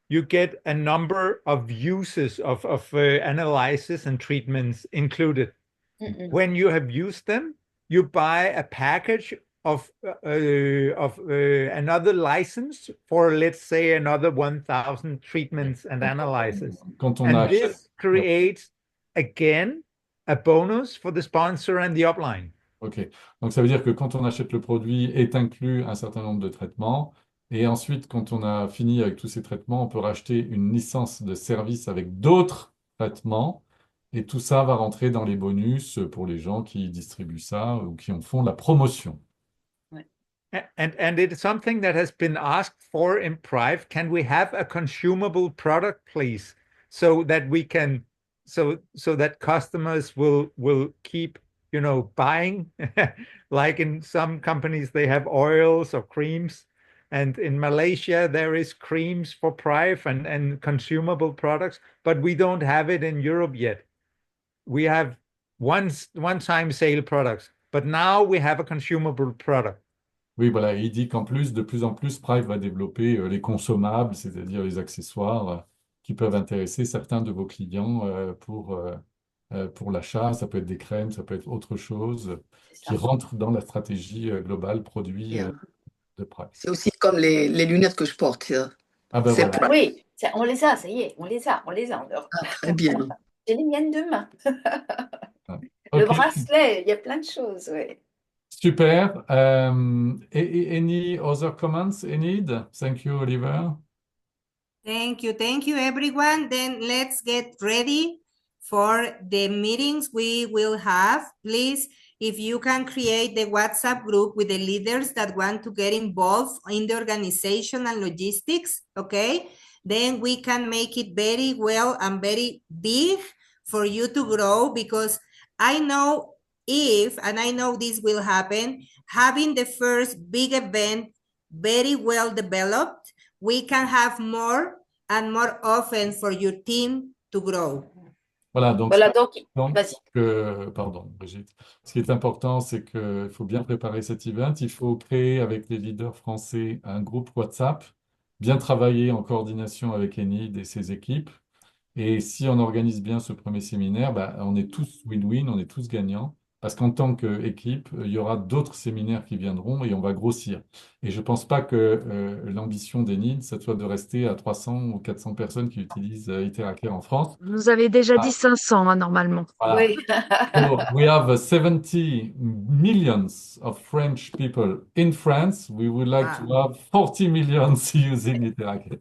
[SPEAKER 5] you get a number of uses of analysis and treatments included.
[SPEAKER 2] Mm-mm.
[SPEAKER 5] When you have used them, you buy a package of another license for, let's say, another 1,000 treatments and analyses.
[SPEAKER 3] Quand on
[SPEAKER 5] And
[SPEAKER 3] achète,
[SPEAKER 5] this creates, again, a bonus for the sponsor and the upline.
[SPEAKER 3] ok. Donc ça veut dire que quand on achète le produit, est inclus un certain nombre de traitements. Et ensuite, quand on a fini avec tous ces traitements, on peut racheter une licence de service avec d'autres traitements. Et tout ça va rentrer dans les bonus pour les gens qui distribuent ça ou qui en font la promotion.
[SPEAKER 5] And it's something that has been asked for in Prive. Can we have a consumable product, please, so that we can, so that customers will keep, buying? Like in some companies, they have oils or creams, and in Malaysia there is creams for Prive and consumable products, but we don't have it in Europe yet. We have one-time sale products, but now we have a consumable product.
[SPEAKER 3] Oui, voilà, il dit qu'en plus, de plus en plus, Prive va développer les consommables, c'est-à-dire les accessoires qui peuvent intéresser certains de vos clients pour l'achat. Ça peut être des crèmes, ça peut être autre chose qui rentre dans la stratégie globale produit
[SPEAKER 6] Yeah.
[SPEAKER 3] de Prive.
[SPEAKER 6] C'est aussi comme les lunettes que je porte.
[SPEAKER 3] Ah ben
[SPEAKER 6] C'est
[SPEAKER 3] voilà.
[SPEAKER 6] Prive.
[SPEAKER 2] Oui, on les a, ça y est, on les a.
[SPEAKER 6] Ah, très bien.
[SPEAKER 2] J'ai les miennes demain.
[SPEAKER 3] Ok,
[SPEAKER 2] Le bracelet, il y a plein de choses, oui.
[SPEAKER 3] super. Any other comments, Enid? Thank you, Oliver.
[SPEAKER 4] Thank you, everyone. Then let's get ready for the meetings we will have. Please, if you can create the WhatsApp group with the leaders that want to get involved in the organization and logistics, okay? Then we can make it very well and very big for you to grow, because I know and I know this will happen, having the first big event very well developed, we can have more and more often for your team to grow.
[SPEAKER 3] Voilà, donc,
[SPEAKER 2] Voilà, donc,
[SPEAKER 3] donc
[SPEAKER 2] vas-y.
[SPEAKER 3] pardon, Brigitte. Ce qui est important, c'est qu'il faut bien préparer cet event. Il faut créer avec les leaders français un groupe WhatsApp, bien travailler en coordination avec Enid et ses équipes. Et si on organise bien ce premier séminaire, bah, on est tous win-win, on est tous gagnants. Parce qu'en tant qu'équipe, il y aura d'autres séminaires qui viendront et on va grossir. Et je ne pense pas que l'ambition d'Enid, ça soit de rester à 300 ou 400 personnes qui utilisent Iteracare en France.
[SPEAKER 1] Vous avez déjà dit 500 hein, normalement.
[SPEAKER 3] Voilà.
[SPEAKER 2] Oui.
[SPEAKER 3] So we have 70 millions of French people in France. We would like to have 40 millions using Iteracare.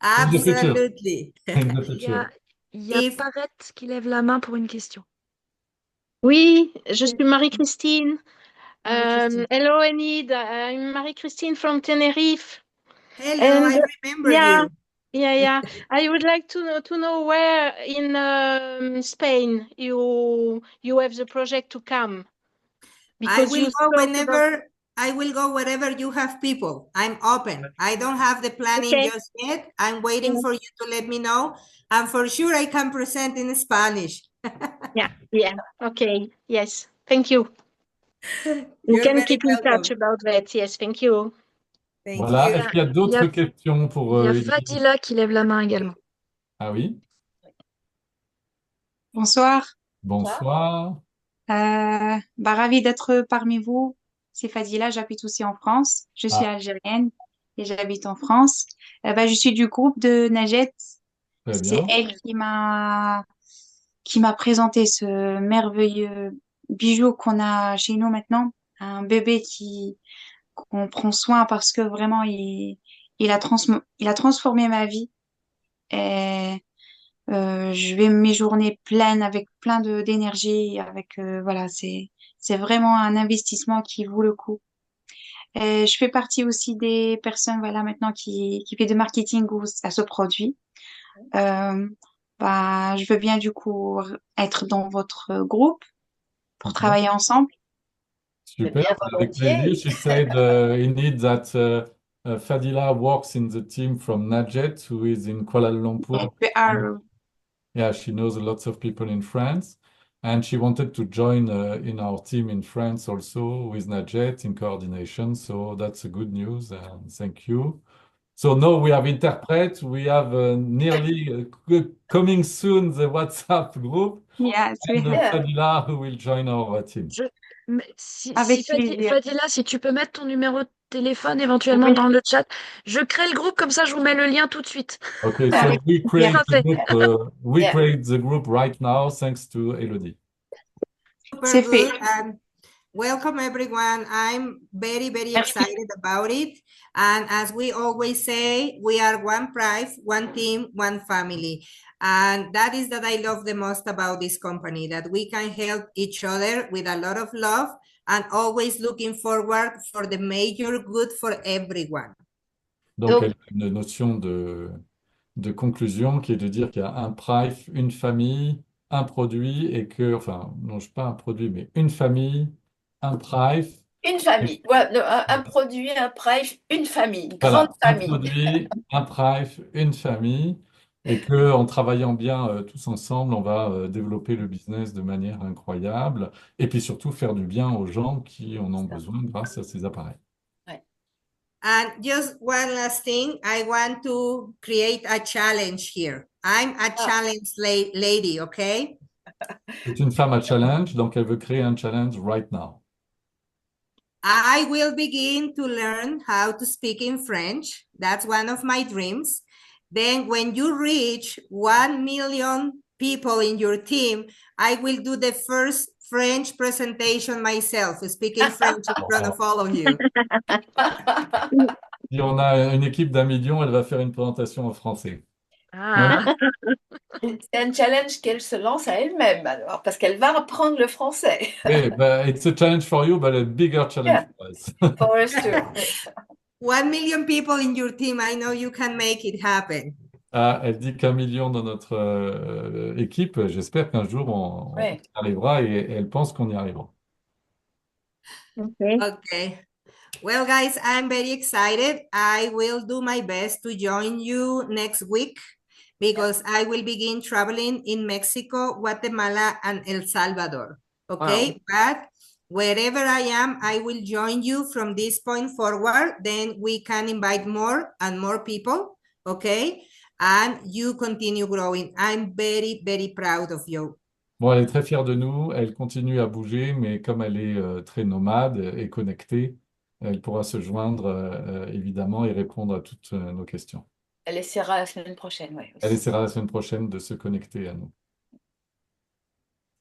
[SPEAKER 4] Absolutely.
[SPEAKER 3] In the
[SPEAKER 1] Il y
[SPEAKER 3] future.
[SPEAKER 1] a, il y a
[SPEAKER 4] If-
[SPEAKER 1] Parette qui lève la main pour une question.
[SPEAKER 9] Oui, je suis Marie-Christine.
[SPEAKER 4] Marie-Christine.
[SPEAKER 9] Hello, Enid. I'm Marie-Christine from Tenerife.
[SPEAKER 4] Hello,
[SPEAKER 9] And
[SPEAKER 4] I remember
[SPEAKER 9] yeah,
[SPEAKER 4] you.
[SPEAKER 9] Yeah. I would like to know where in Spain you have the project to come
[SPEAKER 4] I
[SPEAKER 9] because
[SPEAKER 4] will
[SPEAKER 9] you
[SPEAKER 4] go
[SPEAKER 9] spoke about.
[SPEAKER 4] I will go wherever you have people. I'm open. I don't have the planning
[SPEAKER 9] Okay.
[SPEAKER 4] just yet. I'm waiting
[SPEAKER 9] Yeah.
[SPEAKER 4] for you to let me know. And for sure, I can present in Spanish.
[SPEAKER 9] Yeah. Okay. Yes. Thank you. We
[SPEAKER 4] You're
[SPEAKER 9] can
[SPEAKER 4] very
[SPEAKER 9] keep in touch
[SPEAKER 4] welcome.
[SPEAKER 9] about that. Yes. Thank you.
[SPEAKER 4] Thank
[SPEAKER 3] Voilà.
[SPEAKER 4] you.
[SPEAKER 3] Est-ce qu'il y a
[SPEAKER 1] Il y
[SPEAKER 3] d'autres
[SPEAKER 1] a,
[SPEAKER 3] questions pour
[SPEAKER 1] il y a
[SPEAKER 3] Enid?
[SPEAKER 1] Fadila qui lève la main également.
[SPEAKER 3] Ah oui,
[SPEAKER 10] Bonsoir.
[SPEAKER 3] bonsoir.
[SPEAKER 10] Ravie d'être parmi vous. C'est Fadila, j'habite aussi en France. Je suis
[SPEAKER 3] Ah,
[SPEAKER 10] algérienne et j'habite en France. Je suis du groupe de Najet.
[SPEAKER 3] très
[SPEAKER 10] C'est
[SPEAKER 3] bien.
[SPEAKER 10] elle qui m'a présenté ce merveilleux bijou qu'on a chez nous maintenant. Un bébé qu'on prend soin parce que vraiment il a transformé ma vie. Et je vais mes journées pleines avec plein d'énergie, avec voilà, c'est vraiment un investissement qui vaut le coup. Et je fais partie aussi des personnes voilà maintenant qui fait de marketing à ce produit. Euh, je veux bien du coup être dans votre groupe pour
[SPEAKER 3] Mhm.
[SPEAKER 10] travailler ensemble.
[SPEAKER 3] Super,
[SPEAKER 2] Bien
[SPEAKER 3] avec plaisir.
[SPEAKER 2] volontiers.
[SPEAKER 3] She said, Enid, that Fadila works in the team from Najet, who is in Kuala Lumpur.
[SPEAKER 10] We are
[SPEAKER 3] Yeah, she knows lots of people in France, and she wanted to join in our team in France also with Najet in coordination. So that's a good news, and thank you. So now we have interpret. We have nearly coming soon the WhatsApp group,
[SPEAKER 10] yes, we
[SPEAKER 3] and
[SPEAKER 10] have.
[SPEAKER 2] Yeah.
[SPEAKER 3] Fadila who will join our team.
[SPEAKER 1] Mais si
[SPEAKER 10] Avec plaisir.
[SPEAKER 1] Fadila, si tu peux mettre ton numéro de téléphone éventuellement
[SPEAKER 10] Oui,
[SPEAKER 1] dans le chat, je crée le groupe, comme ça je vous mets le lien tout de suite.
[SPEAKER 3] Okay, so
[SPEAKER 10] avec
[SPEAKER 3] we
[SPEAKER 10] plaisir.
[SPEAKER 3] create the
[SPEAKER 1] Parfait.
[SPEAKER 3] group. We
[SPEAKER 2] Yeah.
[SPEAKER 3] create the group right now, thanks to Elodie.
[SPEAKER 4] Super
[SPEAKER 10] C'est fait.
[SPEAKER 4] good. And welcome, everyone. I'm very, very
[SPEAKER 10] Merci.
[SPEAKER 4] excited about it. And as we always say, we are one Prive, one team, one family. And that is that I love the most about this company, that we can help each other with a lot of love and always looking forward for the major good for everyone.
[SPEAKER 3] Donc,
[SPEAKER 2] Donc,
[SPEAKER 3] elle a une notion de conclusion qui est de dire qu'il y a un price, une famille, un produit et que, enfin, non, je pas un produit, mais une famille, un price,
[SPEAKER 2] une famille. Ouais, non, un produit, un price, une famille, une grande
[SPEAKER 3] voilà, un
[SPEAKER 2] famille.
[SPEAKER 3] produit, un price, une famille, et que en travaillant bien tous ensemble, on va développer le business de manière incroyable, et puis surtout faire du bien aux gens qui en ont
[SPEAKER 2] Ça.
[SPEAKER 3] besoin grâce à ces appareils.
[SPEAKER 2] Ouais.
[SPEAKER 4] And just one last thing, I want to create a challenge here. I'm a challenge lady, okay?
[SPEAKER 3] C'est une femme à challenge, donc elle veut créer un challenge right now.
[SPEAKER 4] I will begin to learn how to speak in French. That's one of my dreams. Then when you reach 1 million people in your team, I will do the first French presentation myself, speaking French in front of all of you.
[SPEAKER 3] Si on a une équipe d'1 million, elle va faire une présentation en français.
[SPEAKER 1] Ah,
[SPEAKER 2] C'est un challenge qu'elle se lance à elle-même, alors, parce qu'elle va apprendre le français.
[SPEAKER 3] Oui, but it's a challenge for you, but a bigger challenge for us.
[SPEAKER 2] For us too.
[SPEAKER 4] 1 million people in your team, I know you can make it happen.
[SPEAKER 3] Ah, elle dit qu'1 million dans notre équipe. J'espère qu'un jour on
[SPEAKER 2] Ouais.
[SPEAKER 3] y arrivera et elle pense qu'on y arrivera.
[SPEAKER 9] Okay.
[SPEAKER 4] Okay. Well, guys, I'm very excited. I will do my best to join you next week because I will begin traveling in Mexico, Guatemala, and El Salvador. Okay, but wherever I am, I will join you from this point forward. Then we can invite more and more people. Okay, and you continue growing. I'm very, very proud of you.
[SPEAKER 3] Bon, elle est très fière de nous. Elle continue à bouger, mais comme elle est très nomade et connectée, elle pourra se joindre évidemment et répondre à toutes nos questions.
[SPEAKER 2] Elle essaiera la semaine prochaine, oui.
[SPEAKER 3] Elle essaiera la semaine prochaine de se connecter à nous.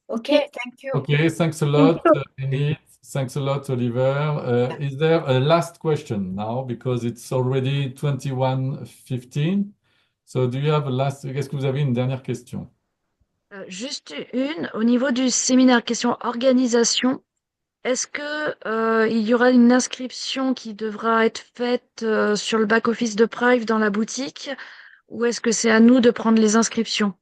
[SPEAKER 2] Okay, thank you.
[SPEAKER 3] Okay, thanks a lot, Enid. Thanks a lot, Oliver. Is there a last question now? Because it's already 21:15. So do you have a last... Est-ce que vous avez une dernière question?
[SPEAKER 1] juste une, au niveau du séminaire, question organisation, est-ce que il y aura une inscription qui devra être faite sur le back-office de Prive dans la boutique ou est-ce que c'est à nous de prendre les inscriptions?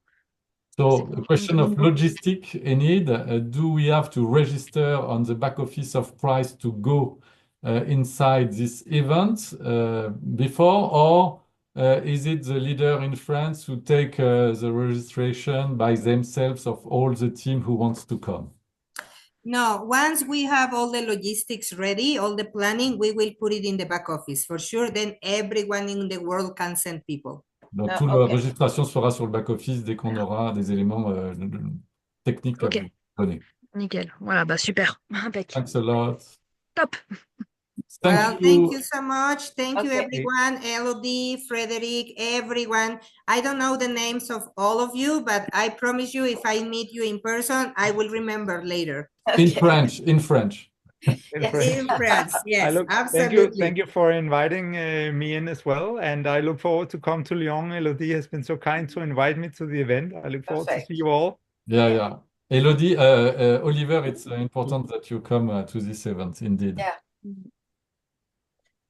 [SPEAKER 3] So a question of logistic, Enid, do we have to register on the back office of Price to go inside this event before, or is it the leader in France who take the registration by themselves of all the team who wants to come?
[SPEAKER 4] No, once we have all the logistics ready, all the planning, we will put it in the back office for sure. Then everyone in the world can send people.
[SPEAKER 3] Donc,
[SPEAKER 2] Ah,
[SPEAKER 3] toute la
[SPEAKER 2] ok.
[SPEAKER 3] registration se fera sur le back-office dès qu'on aura des éléments techniques à
[SPEAKER 1] Ok.
[SPEAKER 3] vous donner.
[SPEAKER 1] Nickel. Voilà, bah super. Impec.
[SPEAKER 3] Thanks a lot.
[SPEAKER 1] Top.
[SPEAKER 4] Well,
[SPEAKER 3] Thank
[SPEAKER 4] thank
[SPEAKER 3] you.
[SPEAKER 4] you so much. Thank you,
[SPEAKER 2] Okay.
[SPEAKER 4] everyone. Elodie, Frederick, everyone. I don't know the names of all of you, but I promise you, if I meet you in person, I will remember later.
[SPEAKER 3] In
[SPEAKER 2] Okay.
[SPEAKER 3] French, in French.
[SPEAKER 5] In
[SPEAKER 2] Yes.
[SPEAKER 5] French.
[SPEAKER 4] In France,
[SPEAKER 5] I
[SPEAKER 4] yes,
[SPEAKER 5] look,
[SPEAKER 4] absolutely.
[SPEAKER 5] thank you for inviting me in as well. And I look forward to come to Lyon. Elodie has been so kind to invite me to the event. I look forward to
[SPEAKER 2] Perfect.
[SPEAKER 5] see you all.
[SPEAKER 3] Yeah. Elodie, Oliver, it's important that you come to this event, indeed.
[SPEAKER 2] Yeah.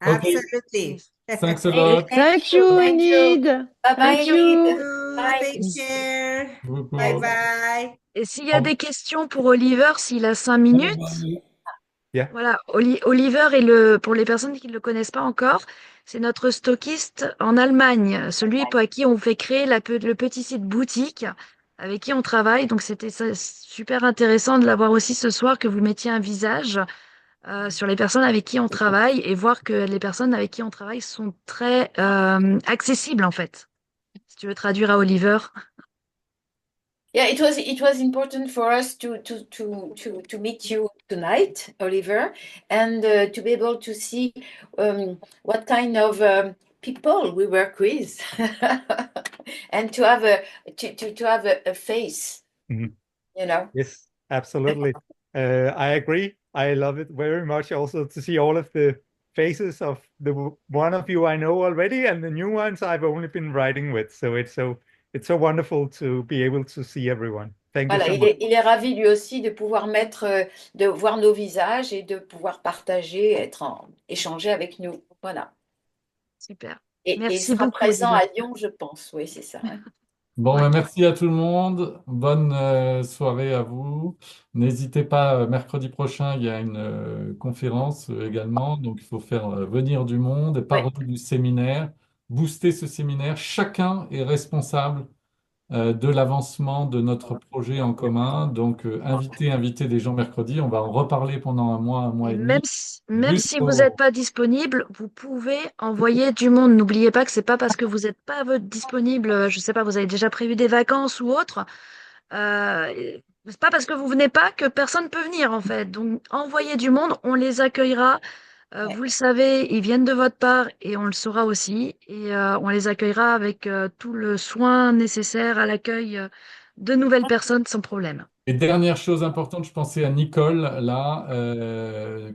[SPEAKER 3] Okay.
[SPEAKER 4] Absolutely.
[SPEAKER 3] Thanks a lot.
[SPEAKER 7] Thank you,
[SPEAKER 2] Thank you.
[SPEAKER 7] Enid.
[SPEAKER 2] Bye bye,
[SPEAKER 7] Thank
[SPEAKER 2] Enid.
[SPEAKER 7] you.
[SPEAKER 2] Bye.
[SPEAKER 4] Take care.
[SPEAKER 3] Beaucoup.
[SPEAKER 4] Bye bye.
[SPEAKER 1] Et s'il y a des questions pour Oliver, s'il a 5 minutes,
[SPEAKER 5] Yeah.
[SPEAKER 1] voilà, Oliver pour les personnes qui ne le connaissent pas encore, c'est notre stockiste en Allemagne, celui à qui on fait créer le petit site boutique, avec qui on travaille. Donc c'était super intéressant de l'avoir aussi ce soir, que vous mettiez un visage sur les personnes avec qui on travaille et voir que les personnes avec qui on travaille sont très accessibles en fait. Si tu veux traduire à Oliver.
[SPEAKER 2] Yeah, it was important for us to meet you tonight, Oliver, and to be able to see what kind of people we work with, and to have a face,
[SPEAKER 5] Mhm.
[SPEAKER 2] you know.
[SPEAKER 5] Yes, absolutely. I agree. I love it very much also to see all of the faces of the one of you I know already and the new ones I've only been writing with. So it's so wonderful to be able to see everyone. Thank you
[SPEAKER 2] Voilà,
[SPEAKER 5] so much.
[SPEAKER 2] il est ravi lui aussi de pouvoir de voir nos visages et de pouvoir partager, échanger avec nous. Voilà.
[SPEAKER 1] Super.
[SPEAKER 2] Et il
[SPEAKER 1] Merci
[SPEAKER 2] sera
[SPEAKER 1] beaucoup,
[SPEAKER 2] présent
[SPEAKER 1] Oliver.
[SPEAKER 2] à Lyon, je pense. Oui, c'est ça. Hein.
[SPEAKER 3] Bon,
[SPEAKER 1] Ouais.
[SPEAKER 3] ben, merci à tout le monde. Bonne soirée à vous. N'hésitez pas, mercredi prochain, il y a une conférence également. Donc, il faut faire venir du monde et parler du séminaire, booster ce séminaire. Chacun est responsable de l'avancement de notre projet en commun. Donc, invitez des gens mercredi. On va en reparler pendant un mois
[SPEAKER 1] Et
[SPEAKER 3] et demi.
[SPEAKER 1] même si vous n'êtes pas disponible, vous pouvez envoyer du monde. N'oubliez pas que c'est pas parce que vous n'êtes pas disponible, je sais pas, vous avez déjà prévu des vacances ou autre. C'est pas parce que vous venez pas que personne peut venir en fait. Donc envoyez du monde, on les accueillera.
[SPEAKER 2] Ouais.
[SPEAKER 1] Vous le savez, ils viennent de votre part et on le saura aussi. Et on les accueillera avec tout le soin nécessaire à l'accueil de nouvelles personnes sans problème.
[SPEAKER 3] Et dernière chose importante, je pensais à Nicole, là,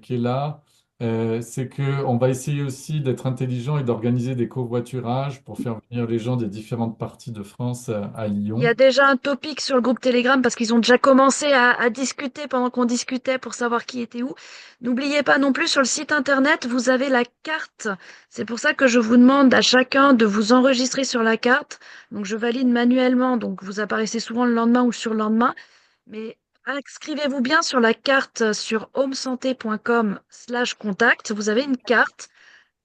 [SPEAKER 3] qui est là, c'est qu'on va essayer aussi d'être intelligent et d'organiser des covoiturages pour faire venir les gens des différentes parties de France à Lyon.
[SPEAKER 1] Il y a déjà un topic sur le groupe Telegram parce qu'ils ont déjà commencé à discuter pendant qu'on discutait pour savoir qui était où. N'oubliez pas non plus, sur le site internet, vous avez la carte. C'est pour ça que je vous demande à chacun de vous enregistrer sur la carte. Donc je valide manuellement, donc vous apparaissez souvent le lendemain ou sur le lendemain. Mais inscrivez-vous bien sur la carte sur homesanté.com/contact. Vous avez une carte.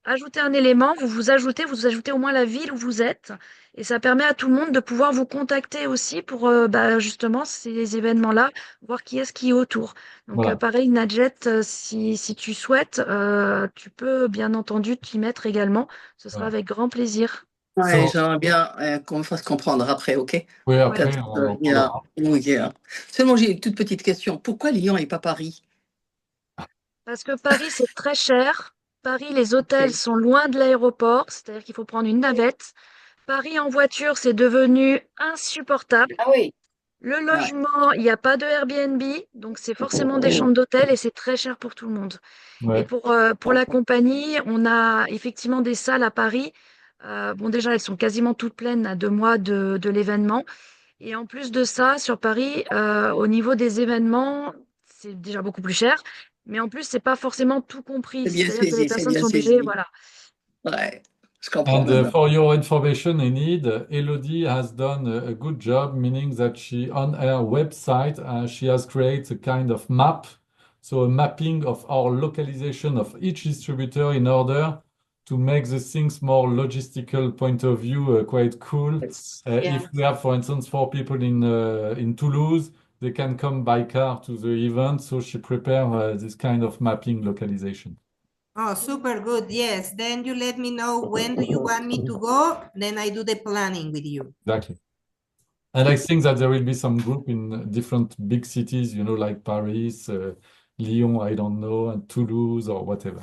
[SPEAKER 1] Ajoutez un élément, vous ajoutez au moins la ville où vous êtes. Et ça permet à tout le monde de pouvoir vous contacter aussi pour justement ces événements-là, voir qui est-ce qui est autour. Donc
[SPEAKER 3] Voilà.
[SPEAKER 1] pareil, Nadjet, si tu souhaites, tu peux bien entendu t'y mettre également. Ce sera
[SPEAKER 3] Voilà.
[SPEAKER 1] avec grand plaisir.
[SPEAKER 6] Ouais,
[SPEAKER 3] So,
[SPEAKER 6] j'aimerais bien qu'on me fasse comprendre après, ok?
[SPEAKER 3] oui,
[SPEAKER 1] Ouais.
[SPEAKER 3] après,
[SPEAKER 6] Peut-être,
[SPEAKER 3] on
[SPEAKER 6] il y a-
[SPEAKER 3] parlera.
[SPEAKER 6] oui, il y a- Seulement, j'ai une toute petite question. Pourquoi Lyon et pas Paris?
[SPEAKER 1] Parce que Paris, c'est très cher. Paris, les hôtels sont loin de l'aéroport, c'est-à-dire qu'il faut prendre une navette. Paris en voiture, c'est devenu insupportable.
[SPEAKER 2] Ah oui.
[SPEAKER 1] Le logement, il n'y a pas de Airbnb, donc c'est forcément des chambres d'hôtel et c'est très cher pour tout le monde. Et
[SPEAKER 3] Ouais.
[SPEAKER 1] pour la compagnie, on a effectivement des salles à Paris. Bon, déjà, elles sont quasiment toutes pleines à 2 mois de l'événement. Et en plus de ça, sur Paris, au niveau des événements, c'est déjà beaucoup plus cher. Mais en plus, c'est pas forcément tout compris.
[SPEAKER 6] C'est bien
[SPEAKER 1] C'est-à-dire que les
[SPEAKER 6] saisi, c'est
[SPEAKER 1] personnes
[SPEAKER 6] bien
[SPEAKER 1] sont obligées,
[SPEAKER 6] saisi.
[SPEAKER 1] voilà.
[SPEAKER 6] Ouais. Je comprends
[SPEAKER 3] And
[SPEAKER 6] maintenant.
[SPEAKER 3] for your information, Enid, Elodie has done a good job, meaning that on her website, she has created a kind of map, so a mapping of our localization of each distributor in order to make the things more logistical point of view quite cool.
[SPEAKER 2] Yeah.
[SPEAKER 3] If we have, for instance, 4 people in Toulouse, they can come by car to the event. So she prepared this kind of mapping localization.
[SPEAKER 4] Oh, super good. Yes. Then you let me know when do you want me to go. Then I do the planning with you.
[SPEAKER 3] Exactly. And I think that there will be some group in different big cities, like Paris, Lyon, I don't know, and Toulouse or whatever.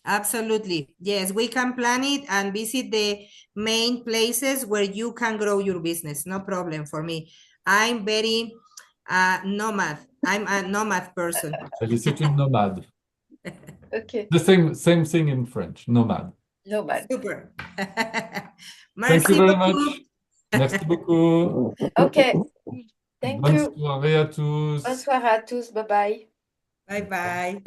[SPEAKER 4] Absolutely. Yes, we can plan it and visit the main places where you can grow your business. No problem for me. I'm very nomad. I'm a nomad person.
[SPEAKER 3] C'est une nomade.
[SPEAKER 2] Okay.
[SPEAKER 3] The same thing in French, nomade.
[SPEAKER 2] Nomade.
[SPEAKER 4] Super.
[SPEAKER 3] Thank you
[SPEAKER 4] Merci
[SPEAKER 3] very
[SPEAKER 4] beaucoup.
[SPEAKER 3] much. Merci beaucoup.
[SPEAKER 2] Okay. Thank
[SPEAKER 3] Bonne
[SPEAKER 2] you.
[SPEAKER 3] soirée à tous.
[SPEAKER 2] Bonne soirée à tous. Bye bye.
[SPEAKER 4] Bye bye.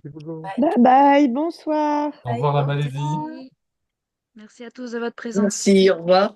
[SPEAKER 7] Bye bye, bonsoir.
[SPEAKER 3] Au revoir la
[SPEAKER 2] Bye.
[SPEAKER 3] Malaisie.
[SPEAKER 1] Merci à tous de votre présence.
[SPEAKER 6] Merci, au revoir.